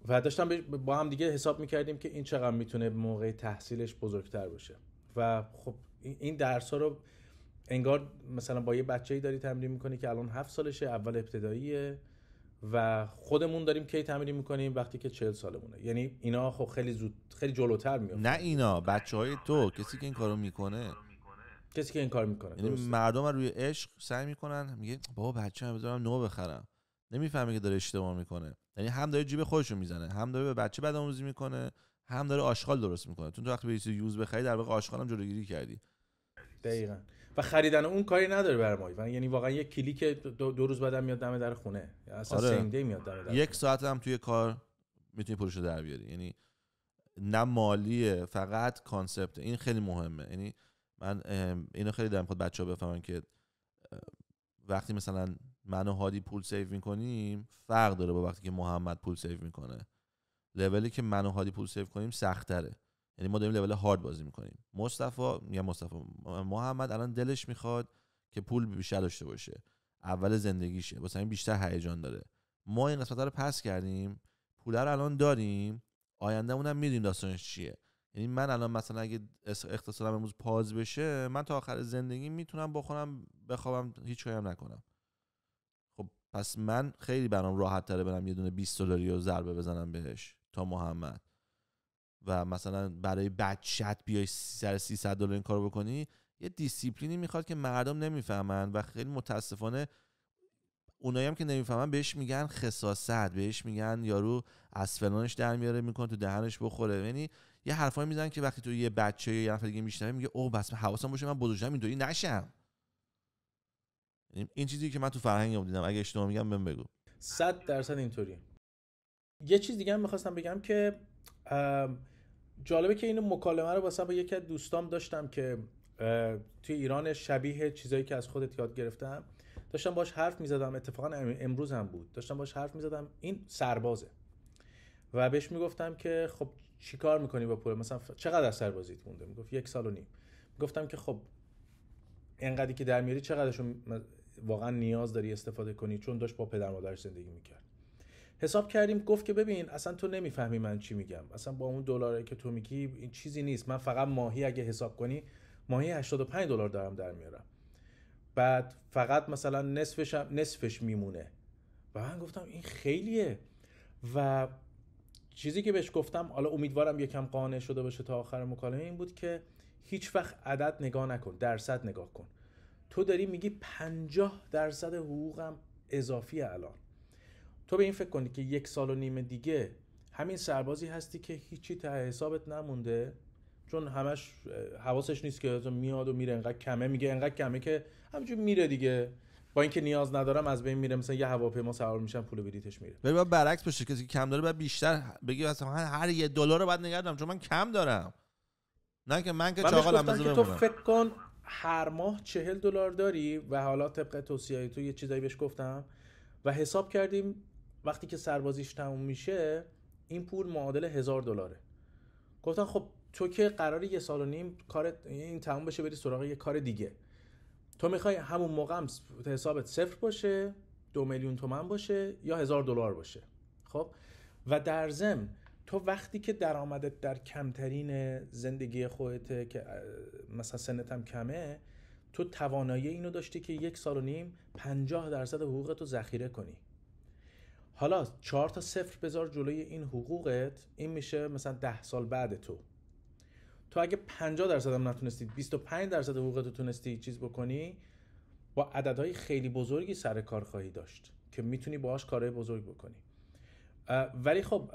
و داشتم با هم دیگه حساب میکردیم که این چقدر میتونه موقع تحصیلش بزرگتر باشه. و خب این درس‌ها رو انگار مثلا با یه بچه‌ای داری تمرین میکنی که الان 7 سالشه، اول ابتداییه، و خودمون داریم کی تمرین میکنیم وقتی که 40 سالمونه. یعنی اینا خب خیلی زود، خیلی جلوتر میاد. نه اینا بچهای تو، کسی که این کارو میکنه، کسی که این کار میکنه. یعنی مردم روی عشق سعی میکنن، میگه بابا بچه‌ام بذارم نو بخرم، نمیفهمه که داره اشتباه میکنه. یعنی هم داره جیب خودشو میزنه، هم داره به بچه بدآموزی میکنه، هم داره آشغال درست میکنه. تو وقتی بری یوز بخری در واقع آشغالم جلوگیری کردی. دقیقاً. و خریدن اون کاری نداره برای ما، یعنی واقعا یک کلیک دو روز بعدم میاد دم در خونه، اصلا سیم دی میاد دم در. یک ساعت هم توی کار میتونی پولشو در بیاری. یعنی نه مالیه، فقط کانسپت. این خیلی مهمه. یعنی من اینو خیلی دارم خود بچه‌ها بفهمن که وقتی مثلا من و هادی پول سیو میکنیم فرق داره با وقتی که محمد پول سیو میکنه. لولی که من و هادی پول سیو کنیم سخت‌تره. یعنی ما داریم لول هارد بازی میکنیم. محمد الان دلش میخواد که پول بیشتر داشته باشه، اول زندگیشه، واسه این بیشتر هیجان داره. ما این قسمت رو پس کردیم، پول رو الان داریم، آینده‌مون هم میدونیم داستانش چیه. یعنی من الان مثلا اگه اقتصادم امروز پاز بشه، من تا آخر زندگی میتونم بخورم بخوابم، هیچ کاری هم نکنم. خب پس من خیلی برام راحت تره برم یه دونه $20 رو ضربه بزنم بهش تا محمد. و مثلا برای بچت بیای سر $300 این کارو بکنی، یه دیسیپلینی میخواد که مردم نمیفهمن و خیلی متاسفانه اونایی هم که نمیفهمن بهش میگن خساست، بهش میگن یارو از فلانش در میاره میکنه تو دهنش بخوره. یعنی یه حرفایی میزنن که وقتی تو یه بچه یا یه نفر دیگه میشنوه میگه اوه بس حواسم باشه من بزرگشم اینطوری نشم. این چیزی که من تو فرهنگم دیدم، اگه اشتباه میگم بهم بگو. 100% اینطوری. یه چیز دیگه هم میخواستم بگم که جالبه که اینو مکالمه رو واسه با یکی از دوستام داشتم که توی ایران شبیه چیزایی که از خودت یاد گرفتم، داشتم باش حرف میزدم. اتفاقا امروز هم بود، داشتم باش حرف میزدم. این سربازه و بهش میگفتم که خب چی کار میکنی با پول، مثلا چقدر از سربازیت مونده؟ میگفت 1.5 سال. گفتم که خب اینقدری که در میاری چقدرشو واقعا نیاز داری استفاده کنی؟ چون داشت با پدر مادرش زندگی میکرد. حساب کردیم، گفت که ببین اصلا تو نمیفهمی من چی میگم، اصلا با اون دلاری که تو میگی این چیزی نیست. من فقط ماهی اگه حساب کنی ماهی $85 دارم در میارم، بعد فقط مثلا نصفش میمونه. و من گفتم این خیلیه. و چیزی که بهش گفتم، حالا امیدوارم یکم قانع شده باشه تا آخر مکالمه، این بود که هیچ وقت عدد نگاه نکن، درصد نگاه کن. تو داری میگی 50% حقوقم اضافیه الان. تو به این فکر کنی که 1.5 سال دیگه همین سربازی هستی که هیچی ته حسابت نمونده، چون همش حواسش نیست که میاد و میره، انقدر کمه، میگه انقدر کمه که همینجور میره دیگه، با اینکه نیاز ندارم از بین میره. مثلا یه هواپیما سوار میشم پول بلیتش میره. ولی باید برعکس باشه، کسی که کم داره باید بیشتر بگی مثلا هر $1 رو باید نگه دارم چون من کم دارم، نه که من که چاقالم بذارم. تو فکر کن هر ماه $40 داری و حالا طبق توصیه تو یه چیزایی بهش گفتم و حساب کردیم وقتی که سربازیش تموم میشه این پول معادل $1000. گفتن خب تو که قراره 1.5 سال کارت این تموم بشه بری سراغ یه کار دیگه، تو میخوای همون موقع هم حسابت صفر باشه، 2 میلیون تومان باشه یا $1000 باشه. خب و در ضمن تو وقتی که درآمدت در کمترین زندگی خودته که مثلا سنت هم کمه، تو توانایی اینو داشتی که 1.5 سال 50% حقوقتو ذخیره کنی. حالا 4 تا صفر بذار جلوی این حقوقت، این میشه مثلا 10 سال بعد تو اگه 50% هم نتونستی 25% حقوقتو تونستی چیز بکنی، با عددهای خیلی بزرگی سر کار خواهی داشت که میتونی باهاش کارهای بزرگ بکنی. ولی خب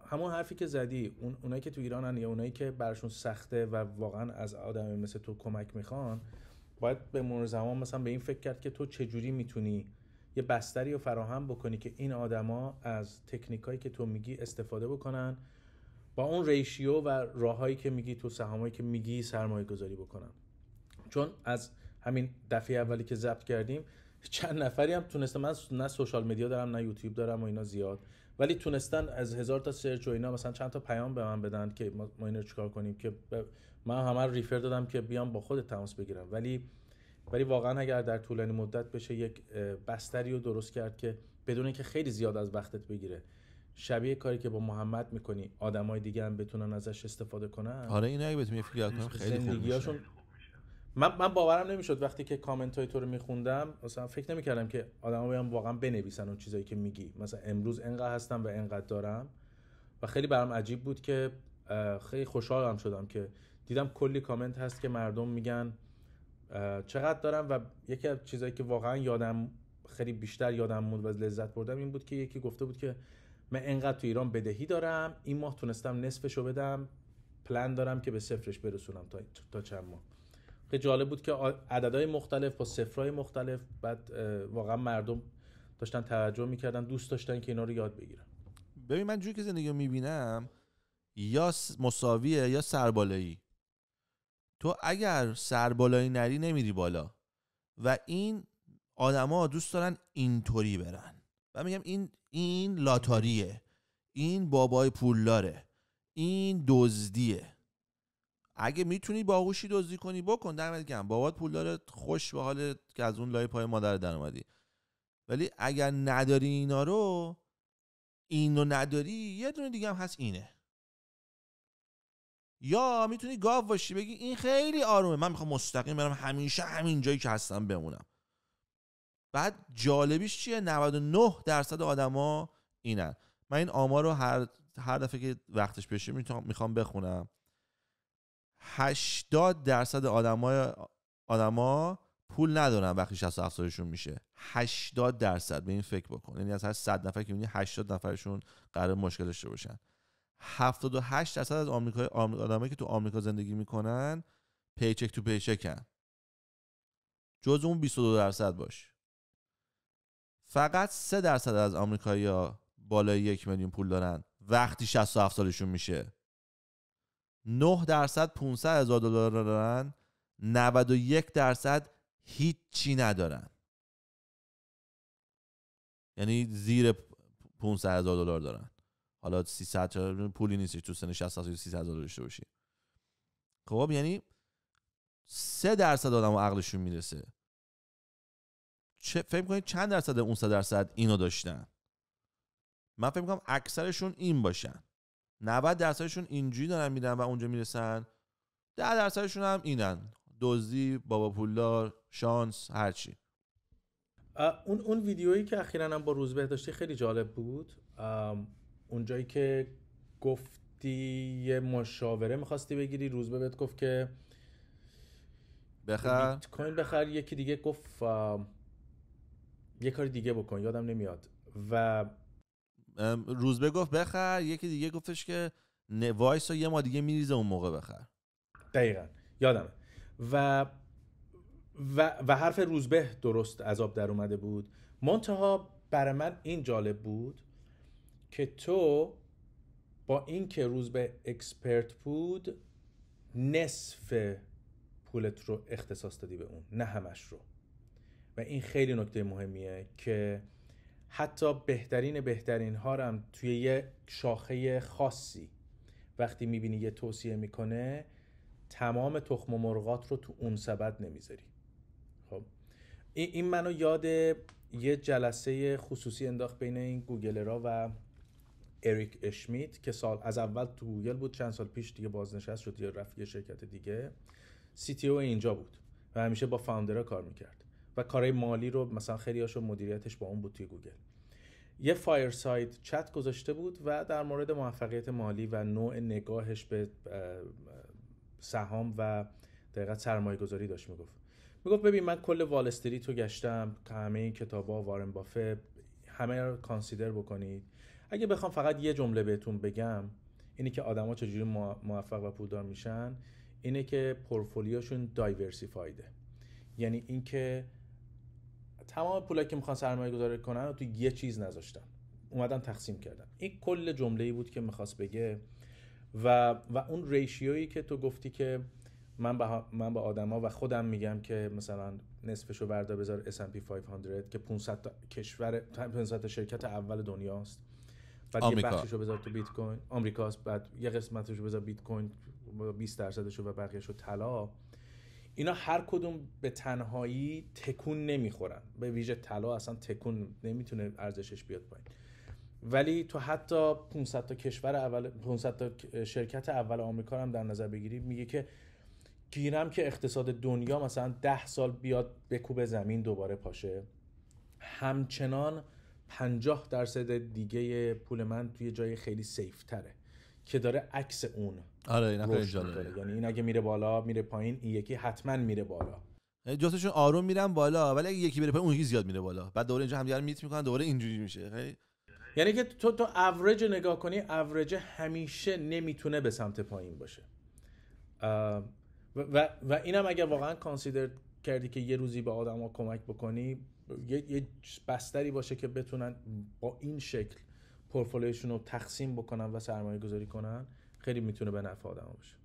همون حرفی که زدی، اونایی که تو ایرانن یا اونایی که براشون سخته و واقعا از آدمی مثل تو کمک میخوان، باید به مرور زمان مثلا به این فکر کرد که تو چجوری میتونی یه بستری رو فراهم بکنی که این آدما از تکنیکایی که تو میگی استفاده بکنن، با اون ریشیو و راههایی که میگی تو، سهامایی که میگی سرمایه گذاری بکنن. چون از همین دفعه اولی که ضبط کردیم چند نفری هم تونستن، من نه سوشال مدیا دارم نه یوتیوب دارم و اینا زیاد، ولی تونستن از 1000 تا سرچ و اینا مثلا چند تا پیام به من بدن که ما اینو چیکار کنیم، که من همه رو ریفر دادم که بیام با خودت تماس بگیرم. ولی واقعا اگر در طولانی مدت بشه یک بستری رو درست کرد که بدون اینکه خیلی زیاد از وقتت بگیره، شبیه کاری که با محمد میکنی آدمای دیگه هم بتونن ازش استفاده کنن. آره این اگه بتونی فکر کنم خیلی خوب میشه. من باورم نمیشد وقتی که کامنت های تو رو میخوندم، مثلا فکر نمیکردم که آدما بیان واقعا بنویسن اون چیزایی که میگی، مثلا امروز اینقدر هستم و اینقدر دارم. و خیلی برام عجیب بود که خیلی خوشحالم شدم که دیدم کلی کامنت هست که مردم میگن چقدر دارم. و یکی از چیزایی که واقعا یادم خیلی بیشتر یادم موند و لذت بردم این بود که یکی گفته بود که من اینقدر تو ایران بدهی دارم، این ماه تونستم نصفشو بدم، پلن دارم که به صفرش برسونم تا چند ماه. خیلی جالب بود که عددهای مختلف با صفرهای مختلف، بعد واقعا مردم داشتن توجه میکردن، دوست داشتن که اینا رو یاد بگیرن. ببین من جوری که زندگی رو میبینم یا مساویه یا سربالایی. تو اگر سربالایی نری نمیری بالا و این آدما دوست دارن اینطوری برن و میگم این لاتاریه، این بابای پولداره، این دزدیه. اگه میتونی باهوشی دزدی کنی بکن، دمت گرم، بابات پولداره، خوش به حالت که از اون لای پای مادر در اومدی. ولی اگر نداری اینا رو، اینو نداری، یه دونه دیگه هم هست اینه. یا میتونی گاو باشی بگی این خیلی آرومه، من میخوام مستقیم برم همیشه همین جایی که هستم بمونم. بعد جالبیش چیه؟ 99% آدما اینن. من این آمار رو هر دفعه که وقتش بشه میخوام بخونم. 80% آدما پول ندارن وقتی 67 سالشون میشه. 80%، به این فکر بکن. یعنی از هر 100 نفر که میبینی 80 نفرشون قرار مشکل داشته باشن. 78% از آدمایی که تو آمریکا زندگی میکنن پیچک تو پیچکن. جز اون 22% باش. فقط 3% از آمریکایی‌ها بالای 1 میلیون پول دارن وقتی 67 سالشون میشه. 9% $500,000 دارن، 91% هیچی ندارن. یعنی زیر $500,000 دارن. حالا 300 پولی نیست تو سن 60 تا 300,000 داشته باشی. خب یعنی 3% آدم عقلشون میرسه. فکر کنید چند درصد اون 3% اینو داشتن؟ من فکر میکنم اکثرشون این باشن. 90%شون اینجوری دارن میرن و اونجا میرسن. 10%شون هم اینن، دزدی، بابا پولدار، شانس، هرچی. اون ویدیویی که اخیراً هم با روزبه داشتی خیلی جالب بود. اونجایی که گفتی یه مشاوره میخواستی بگیری، روزبه بهت گفت که بخر بیت کوین بخر، یکی دیگه گفت یه کاری دیگه بکن، یادم نمیاد. و روزبه گفت بخر، یکی دیگه گفتش که وایس و یه ما دیگه میریزه اون موقع بخر. دقیقاً یادمه. و حرف روزبه درست عذاب در اومده بود. منتها برای من این جالب بود که تو با این که روزبه اکسپرت بود نصف پولت رو اختصاص دادی به اون، نه همش رو. و این خیلی نکته مهمیه که حتی بهترین ها رو هم توی یه شاخه خاصی وقتی میبینی یه توصیه میکنه، تمام تخم مرغات رو تو اون سبد نمیذاری. خب این منو یاد یه جلسه خصوصی انداخت بین این گوگلرها و اریک اشمیت که از اول تو گوگل بود، چند سال پیش دیگه بازنشست شد یا رفت یه شرکت دیگه. سی تی او اینجا بود و همیشه با فاوندرها کار میکرد و کارهای مالی رو مثلا خیلی هاشو مدیریتش با اون بود توی گوگل. یه فایرساید چت گذاشته بود و در مورد موفقیت مالی و نوع نگاهش به سهام و دقیقاً سرمایه گذاری داشت میگفت ببین من کل وال استریت رو گشتم، همه این کتابا، وارن بافت، همه رو کانسیدر بکنید. اگه بخوام فقط یه جمله بهتون بگم، اینی که آدما چجوری موفق و پولدار میشن، اینه که پورتفولیوشون دایورسیفایده. یعنی اینکه تمام پولایی که میخوان سرمایه گذاری کنن رو تو یه چیز نذاشتن، اومدن تقسیم کردن. این کل جمله‌ای بود که میخواست بگه. و اون ریشیویی که تو گفتی که من با آدما و خودم میگم که مثلا نصفشو بردار بذار S&P 500 که 500 تا کشور 500 تا شرکت اول دنیاست، بعد یه بخششو بذار تو بیت کوین آمریکاست، بعد یه قسمتشو بذار بیت کوین 20%شو و بقیه‌شو طلا. اینا هر کدوم به تنهایی تکون نمیخورن، به ویژه طلا اصلا تکون نمیتونه ارزشش بیاد پایین. ولی تو حتی 500 تا کشور اول 500 تا شرکت اول آمریکا هم در نظر بگیری، میگه که گیرم که اقتصاد دنیا مثلا 10 سال بیاد بکوب زمین دوباره پاشه، همچنان 50% دیگه پول من توی جای خیلی سیف تره که داره عکس اون. آره اینا خیلی جالبه. یعنی این اگه میره بالا میره پایین، این یکی حتما میره بالا. جفتشون آروم میرن بالا، ولی اگه یکی بره پایین اون یکی زیاد میره بالا، بعد دوباره اینجا همدیگه رو میت میکنن، دوباره اینجوری میشه. خیلی یعنی که تو اوریج نگاه کنی، اوریج همیشه نمیتونه به سمت پایین باشه. و اینم اگه واقعا کانسیدر کردی که یه روزی به آدم‌ها کمک بکنی، یه بستری باشه که بتونن با این شکل پورتفولیوشون رو تقسیم بکنن و سرمایه گذاری کنن، خیلی میتونه به نفع آدم‌ها باشه.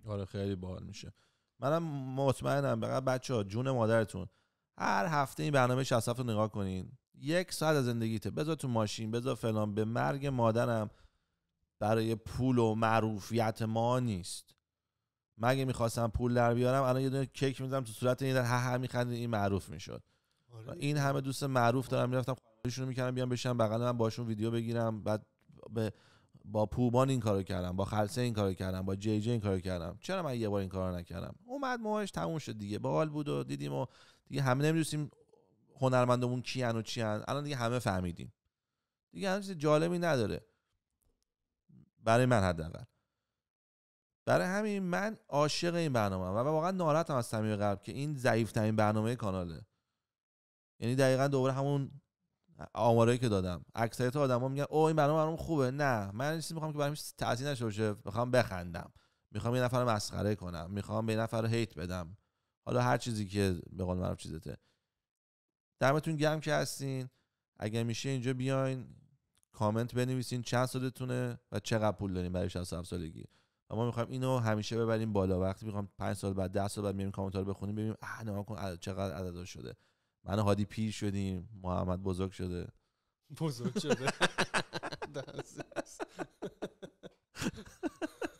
آره خیلی باحال میشه. منم مطمئنم فقط بچه‌ها جون مادرتون هر هفته این برنامه 60 رو نگاه کنین، 1 ساعت از زندگیته بذار تو ماشین، بذار فلان. به مرگ مادرم برای پول و معروفیت ما نیست. مگه میخواستم پول در بیارم الان یه دونه کیک می‌ذارم تو صورت این، ها می‌خندید، این معروف میشد. این همه دوست معروف دارم، میرفتم خودشونو می‌کردم بیان بشن بغل من باشون ویدیو بگیرم، بعد با پوبان این کارو کردم، با خلسه این کارو کردم، با جی جی این کارو کردم. چرا من یه بار این کارو نکردم؟ اومد موهش تموم شد دیگه، باحال بود و دیدیم و دیگه همه نمی‌دونیم هنرمندمون کیان و چیان. الان دیگه همه فهمیدیم دیگه، هیچ چیز جالبی نداره برای من حداقل. برای همین من عاشق این برنامه‌ام و واقعا ناراحتم از صمیم قلب که این ضعیف‌ترین برنامه کاناله. یعنی دقیقاً دوباره همون آمارایی که دادم، اکثریت آدما میگن اوه این برنامه خوبه. نه، من این چیزی میخوام که براش تاثیر نشه باشه، میخوام بخندم، میخوام یه نفر رو مسخره کنم، میخوام به یه نفر رو هیت بدم، حالا هر چیزی که به قول معروف چیزته. دمتون گرم که هستین. اگه میشه اینجا بیاین کامنت بنویسین چند سالتونه و چقدر پول دارین برای 67 سالگی. و ما میخوایم اینو همیشه ببریم بالا. وقتی میخوام 5 سال بعد 10 سال بعد میایم کامنت ها رو بخونیم ببینیم نگاه کن چقدر عدد شده. من و هادی پیر شدیم، محمد بزرگ شده.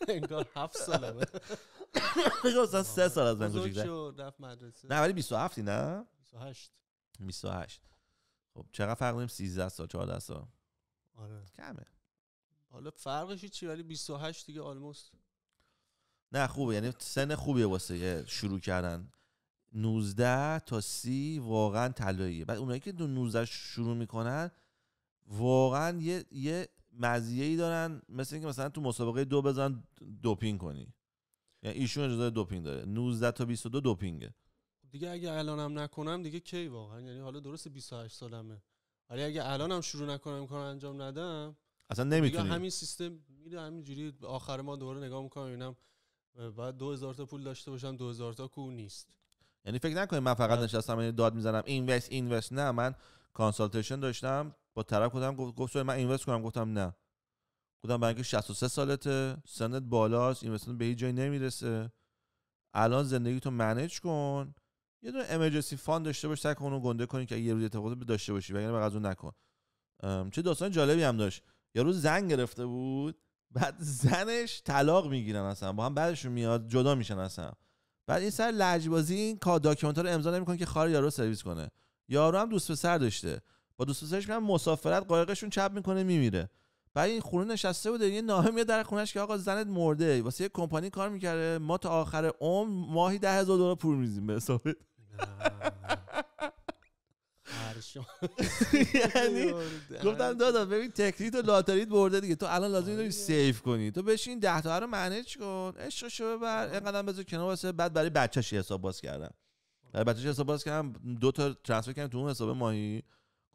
انگار 7 سالمه. مثلا 3 سال از من کوچیک‌تر. رفت مدرسه. نه ولی 27 نه؟ 28. خب چقدر فرق داریم؟ 13 سال 14 سال. آره. کمه. حالا فرقش چی؟ ولی 28 دیگه آلموست. نه خوبه، یعنی سن خوبیه واسه شروع کردن. 19 تا 30 واقعا طلاییه. بعد اونایی که 19 شروع میکنن واقعا یه مزیه‌ای دارن، مثل اینکه مثلا تو مسابقه 2 بزن دوپینگ کنی. یعنی ایشون اجازه دوپینگ داره. 19 تا 22 دوپینگه. دیگه اگه الانم نکنم دیگه کی واقعا؟ یعنی حالا درست 28 سالمه، ولی اگه الانم شروع نکنم کار انجام ندم اصلا نمیتونی. دیگه همین سیستم میره همینجوری آخر ما دوباره نگاه میکنم ببینم بعد 2000 تا پول داشته باشم 2000 تا کو نیست. یعنی فکر نکنید من فقط نشستم داد میزنم اینوست. نه، من کانسالتیشن داشتم با طرف، گفت من اینوست کنم، گفتم نه. گفتم برای اینکه 63 سالته، سنت بالاست، اینوستمنت به هیچ جایی نمیرسه. الان زندگی تو منیج کن، یه دونه امرجنسی فاند داشته باش، سعی کن اونو گنده کنی که یه روز اتفاقی داشته باشی، وگرنه بغض اون نکن. چه داستان جالبی هم داشت. یارو زنگ گرفته بود، بعد زنش طلاق میگیرن اصلا، با هم بعدشون میاد جدا میشن اصلا. بعد این سر لجبازی این داکیومنت رو امضا نمیکنه که خار یارو سرویس کنه. یارو هم دوست پسر داشته، با دوست پسرش میرن مسافرت، قایقشون چپ میکنه میمیره. بعد این خونه نشسته بود، یه نامه میاد در خونش که آقا زنت مرده، واسه یه کمپانی کار میکرده، ما تا آخر عمر ماهی $10,000 پول می‌ریزیم به حسابت. یعنی گفتم دادا ببین تکنیک و لاتاریت برده دیگه، تو الان لازم داری سیف کنی، تو بشین 10 تا رو منیج کن، عشقشو ببر، اینقدر بذار کنار واسه بعد برای بچه‌ش حساب باز کردم. برای بچه‌ش حساب باز کردم، 2 تا ترانسفر کردم تو اون حساب ماهی.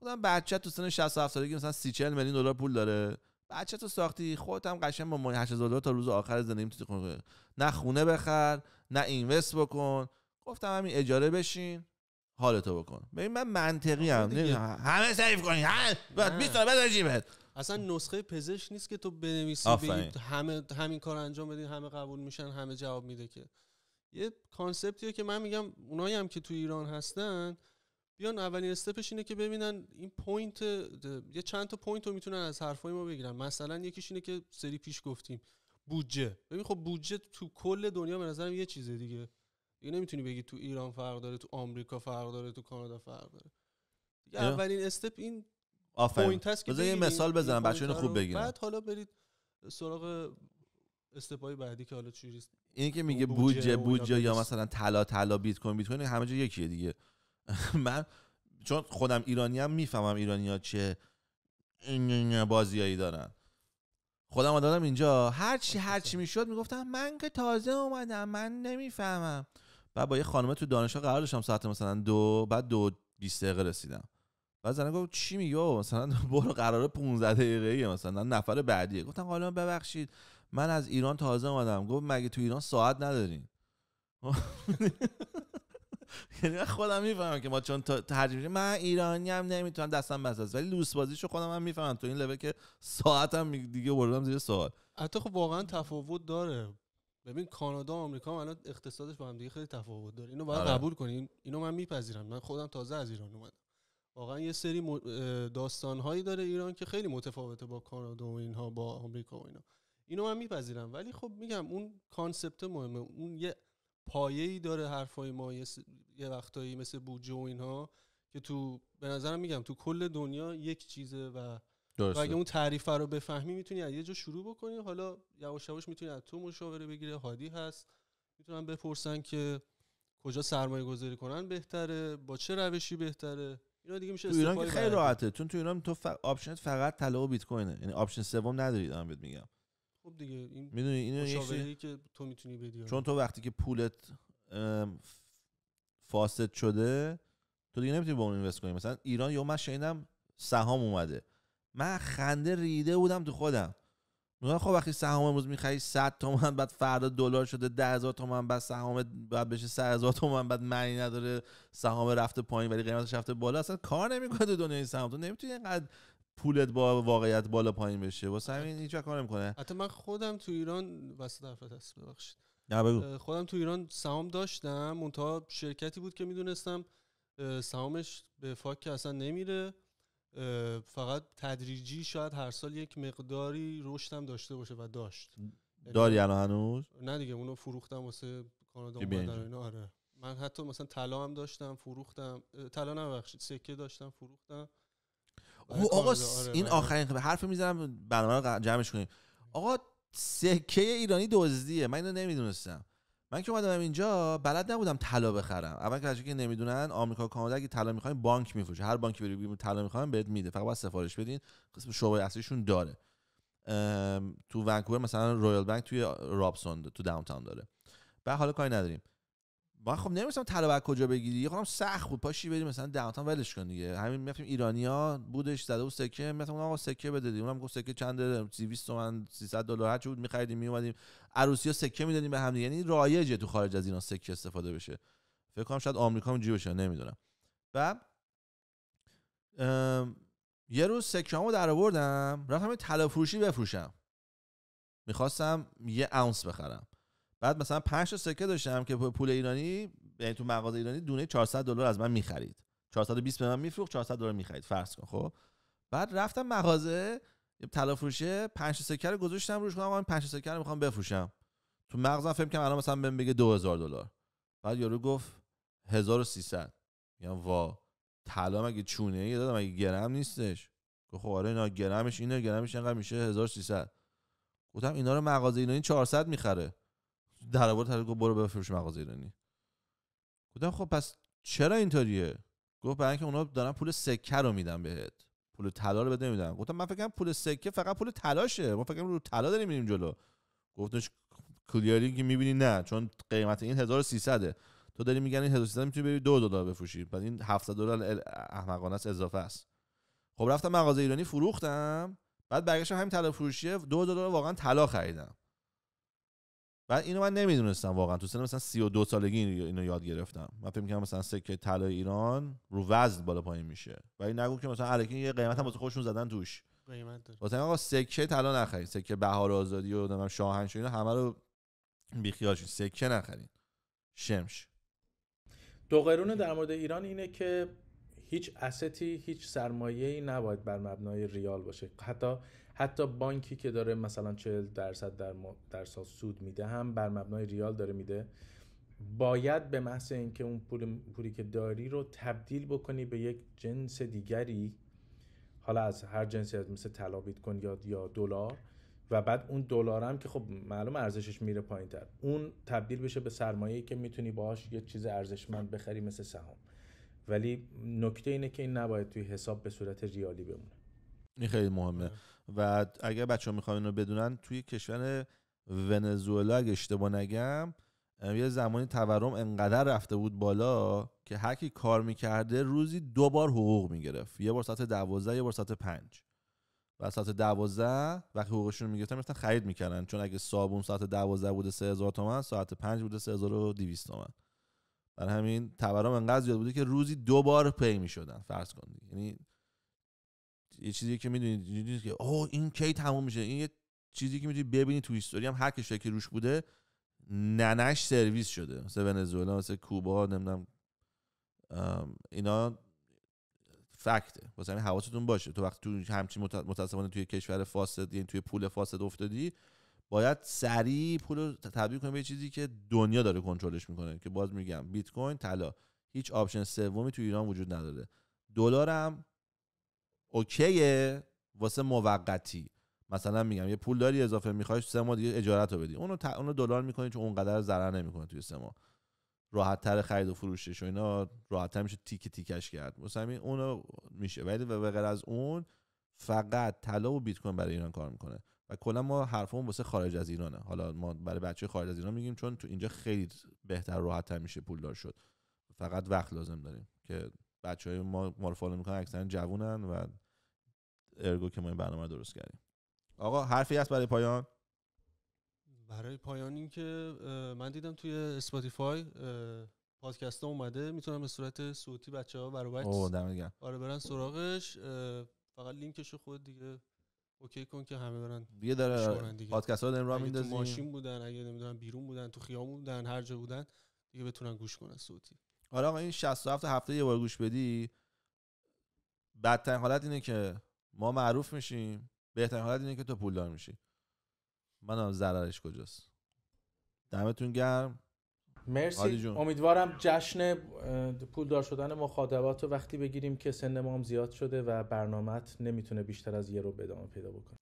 گفتم بچه تو سن 67 سالگی مثلا 30-40 میلیون دلار پول داره، بچه تو ساختی، خودت هم قشنگ با ماهی $8,000 تا روز آخر زندگی تو نه خونه بخر نه اینوست بکن. گفتم همین اجاره بشین حالتو بکن. ببین من منطقی ام، همه سیف کنین، بعد 20 تا بذار جیبت. اصلا نسخه پزشک نیست که تو بنویسی بگی همین کار انجام بدین همه قبول میشن همه جواب میده. که یه کانسپتیه که من میگم اونایی هم که تو ایران هستن بیان اولین استپش اینه که ببینن این پوینت، یه چند تا پوینت رو میتونن از حرفای ما بگیرن. مثلا یکیش اینه که سری پیش گفتیم بودجه. ببین خب بودجه تو کل دنیا به نظرم یه چیزه دیگه نمیتونی بگی تو ایران فرق داره، تو آمریکا فرق داره، تو کانادا فرق داره. دیگه اولین استپ این پوینت هست که بذار یه مثال بزنم بچه‌ها خوب بگیرن، بعد حالا برید سراغ استپ‌های بعدی که حالا چجوری. این که میگه بودجه یا مثلا طلا بیت کوین همه جا یکیه دیگه. من چون خودم ایرانیام میفهمم ایرانی‌ها چه بازیایی دارن. خودم آدم اینجا هر چی میشد میگفتم من که تازه اومدم من نمیفهمم. بعد با یه خانومه تو دانشگاه قرار داشتم ساعت مثلا 2، بعد 2:20 رسیدم. بعد زنه گفت چی میگی مثلا برو قراره 15 دقیقه‌ایه مثلا نفر بعدیه. گفتم حالا ببخشید من از ایران تازه اومدم. گفت مگه تو ایران ساعت ندارین؟ یعنی خودم میفهمم که ما چون ترجمه من ایرانی هم نمیتونم دستم بساز، ولی لوس بازیشو خودم هم میفهمم تو این لول که ساعتم دیگه بردم زیر سوال. حتی خب واقعا تفاوت داره. ببین کانادا و آمریکا الان اقتصادش با هم دیگه خیلی تفاوت داره. اینو باید قبول کنیم. اینو من میپذیرم. من خودم تازه از ایران اومدم. واقعا یه سری داستان‌هایی داره ایران که خیلی متفاوته با کانادا و اینها، با آمریکا و اینا. اینو من میپذیرم، ولی خب میگم اون کانسپت مهمه. اون یه پایه‌ای داره حرفای ما یه وقتایی مثل بودجه و اینها که تو به نظرم میگم تو کل دنیا یک چیزه و اگه اون تعریف رو بفهمی میتونی از یه جا شروع بکنی. حالا یواش یواش میتونی از تو مشاوره بگیره. هادی هست میتونن بپرسن که کجا سرمایه گذاری کنن بهتره، با چه روشی بهتره. اینا دیگه میشه تو ایران که خیلی راحته، چون تو ایران تو آپشنت فقط طلا و بیت کوینه، یعنی آپشن سوم نداری. دارم بهت میگم خب دیگه این میدونی اینو مشاوره‌ای که تو میتونی بدی، چون تو وقتی که پولت فاسد شده تو دیگه نمیتونی با اون اینوست کنی. مثلا ایران یهو من شنیدم سهام اومده، من خنده ریده بودم تو خودم. میگم خب وقتی سهام امروز میخری 100 تومن بعد فردا دلار شده 10,000 تومن، بعد سهام بعد بشه 100,000 تومن، بعد معنی نداره سهام رفته پایین ولی قیمتش رفته بالا. اصلا کار نمیکنه تو دنیای سهام. تو نمیتونی اینقدر پولت با واقعیت بالا پایین بشه، واسه همین هیچ کار نمیکنه. حتی من خودم تو ایران واسه طرفت هست ببخشید، خودم تو ایران سهام داشتم، منتها شرکتی بود که میدونستم سهامش به فاک اصلا نمیره، فقط تدریجی شاید هر سال یک مقداری رشدم داشته باشه و داشت. داری الان هنوز؟ نه دیگه اونو فروختم واسه کانادا اومدن اینا. آره من حتی مثلا طلا هم داشتم فروختم، طلا نه ببخشید سکه داشتم فروختم. آقا این آخرین حرف میزنم برنامه رو جمعش کنیم. آقا سکه ایرانی دزدیه، من اینو نمیدونستم. من که اومدم اینجا بلد نبودم طلا بخرم. اول که نمیدونن آمریکا و کانادا اگه طلا میخواین بانک میفروشه، هر بانکی بری بگی طلا میخوام بهت میده، فقط باید سفارش بدین. قسم شعبه اصلیشون داره. تو ونکوور مثلا رویال بانک توی رابسون تو داونتاون داره. بعد حالا کاری نداریم. ما خب نمی‌دونم طلا از کجا بگیری، یه خودم سخت بود پاشی بریم مثلا داونتاون ولش کن دیگه. همین می‌رفتیم ایرانی‌ها بودش زده و سکه، مثلا آقا سکه بده دیگه. اونم گفت سکه چنده، 200 تومن 300 دلار هر چی بود می‌خریدیم میومدیم. عروسی‌ها سکه میدادیم به هم دیگه، یعنی رایجه تو خارج از ایران سکه استفاده بشه. فکر کنم شاید آمریکا هم اینجوری باشه، نمیدونم. بعد یه روز سکه‌امو درآوردم رفتم طلا فروشی بفروشم. می‌خواستم یه اونس بخرم. بعد مثلا 5 تا سکه داشتم که پول ایرانی، یعنی تو مغازه ایرانی دونه 400 دلار از من می‌خرید. 420 به من می‌فروخت، 400 دلار می‌خرید فرض کن. خب بعد رفتم مغازه یه طلا فروشه 5 تا سکه رو گذاشتم روش، گفتم من 5 تا سکه رو می‌خوام بفروشم. تو مغازم فکر کنم الان مثلا بهم بگه 2000 دلار. بعد یارو گفت 1300. میگم وا طلا مگه چونه ای دادم مگه گرم نیستش؟ گفت خب آره اینا گرمش اینه، گرمش اینقدر میشه 1300. گفتم اینا رو مغازه ایرانی 400 می‌خره. در آورد طلا گفت برو بفروش مغازه ایرانی. گفتم خب پس چرا اینطوریه؟ گفت برای اینکه اونا دارن پول سکه رو میدن بهت، پول طلا رو بهت نمیدن. گفتم من فکر کنم پول سکه فقط پول طلاشه، ما فکر کنم رو طلا داریم میریم جلو. گفتش کلیاری که میبینی نه، چون قیمت این 1300 تو داری میگن این 1300 میتونی بری 2 دلار بفروشی، بعد این 700 دلار احمقانه است اضافه است. خب رفتم مغازه ایرانی فروختم، بعد برگشتم همین طلا فروشیه 2 دلار واقعا طلا خریدم. بعد اینو من نمیدونستم واقعا، تو سن مثلا 32 سالگی اینو یاد گرفتم. من فکر می‌کردم مثلا سکه طلای ایران رو وزن بالا پایین میشه، ولی نگو که مثلا الکی یه قیمت هم واسه خودشون زدن توش. قیمت داره. واسه آقا سکه طلا نخرید، سکه بهار آزادی و نمیدونم شاهنشاهی اینا همه رو بیخیال شید، سکه نخرید. شمش. دو قرون در مورد ایران اینه که هیچ استی، هیچ سرمایه‌ای نباید بر مبنای ریال باشه. حتی بانکی که داره مثلا 40% در سال سود میده هم بر مبنای ریال داره میده. باید به محض اینکه اون پولی که داری رو تبدیل بکنی به یک جنس دیگری، حالا از هر جنسی، از مثل طلا، بیت کوین یا دلار، و بعد اون دلار هم که خب معلوم ارزشش میره پایین‌تر، اون تبدیل بشه به سرمایه‌ای که میتونی باهاش یه چیز ارزشمند بخری مثل سهام. ولی نکته اینه که این نباید توی حساب به صورت ریالی بمونه. این خیلی مهمه. و اگر بچه‌ها میخوان اینو بدونن، توی کشور ونزوئلا اگه اشتباه نگم یه زمانی تورم انقدر رفته بود بالا که هر کی کار میکرده روزی 2 بار حقوق میگرفت، یه بار ساعت 12 یه بار ساعت 5. و ساعت 12 وقتی حقوقشون رو میگرفتن میرفتن خرید میکردن، چون اگه صابون ساعت 12 بوده 3000 تومان، ساعت 5 بوده 3200 تومان. برای همین تورم انقدر زیاد بوده که روزی 2 بار پی میشدن. فرض کن، یعنی یه چیزی که میدونید که اوه این کی تموم میشه، این یه چیزی که میتونی ببینی تو هیستوری هم هر کشوری که روش بوده ننش سرویس شده، مثل ونزوئلا، مثل کوبا، نمیدونم اینا فکته. واسه همین حواستون باشه تو وقت تو همچین متاسفانه توی کشور فاسد، یعنی توی پول فاسد افتادی، باید سریع پول رو تبدیل کنی به چیزی که دنیا داره کنترلش میکنه، که باز میگم بیت کوین، طلا، هیچ آپشن سومی تو ایران وجود نداره. دلارم اوکیه واسه موقتی، مثلا میگم یه پول داری اضافه میخوای 3 ماه دیگه اجارت رو بدی، اونو دلار میکنی چون اونقدر ضرر نمیکنه توی 3 ماه، راحت تر خرید و فروشش و اینا راحت تر میشه تیکش کرد. واسه همین اونو میشه. ولی به غیر از اون فقط طلا و بیت کوین برای ایران کار میکنه. و کلا ما حرفمون واسه خارج از ایرانه. حالا ما برای بچه خارج از ایران میگیم چون تو اینجا خیلی بهتر راحت تر میشه پولدار شد. فقط وقت لازم داریم که بچهای ما رو فالو میکنن، اکثرا جوونن و ارگو که ما این برنامه درست کردیم. آقا حرفی هست برای پایان؟ برای پایان این که من دیدم توی اسپاتیفای پادکست ها اومده، میتونم به صورت صوتی بچه‌ها برای بچه برن سراغش. فقط لینکشو خود دیگه اوکی کن که همه برن دیگه. داره پادکست ها داریم راه میندازیم، تو ماشین بودن، اگه نمیدونم بیرون بودن، تو خیابون بودن، هر جا بودن دیگه بتونن گوش کنن صوتی. آره آقا این 67 هفته یه بار گوش بدی. بدترین حالت اینه که ما معروف میشیم، بهترین حالت اینه که تو پولدار میشی. منم ضررش کجاست؟ دمتون گرم. مرسی. امیدوارم جشن پولدار شدن مخاطبات رو وقتی بگیریم که سن ما هم زیاد شده و برنامه‌ت نمیتونه بیشتر از 1 ربع ادامه پیدا بکنه.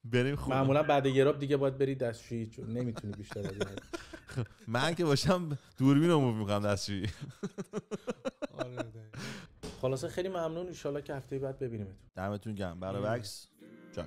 بریم خوب. معمولا بعد 1 ربع دیگه باید بری دستشویی، چون نمیتونی بیشتر از این. من که باشم دوربین رو موو می‌کنم دستشویی. خلاصه خیلی ممنون، ان شاءالله که هفته بعد ببینیمتون. دمتون گرم. برای وکس جان.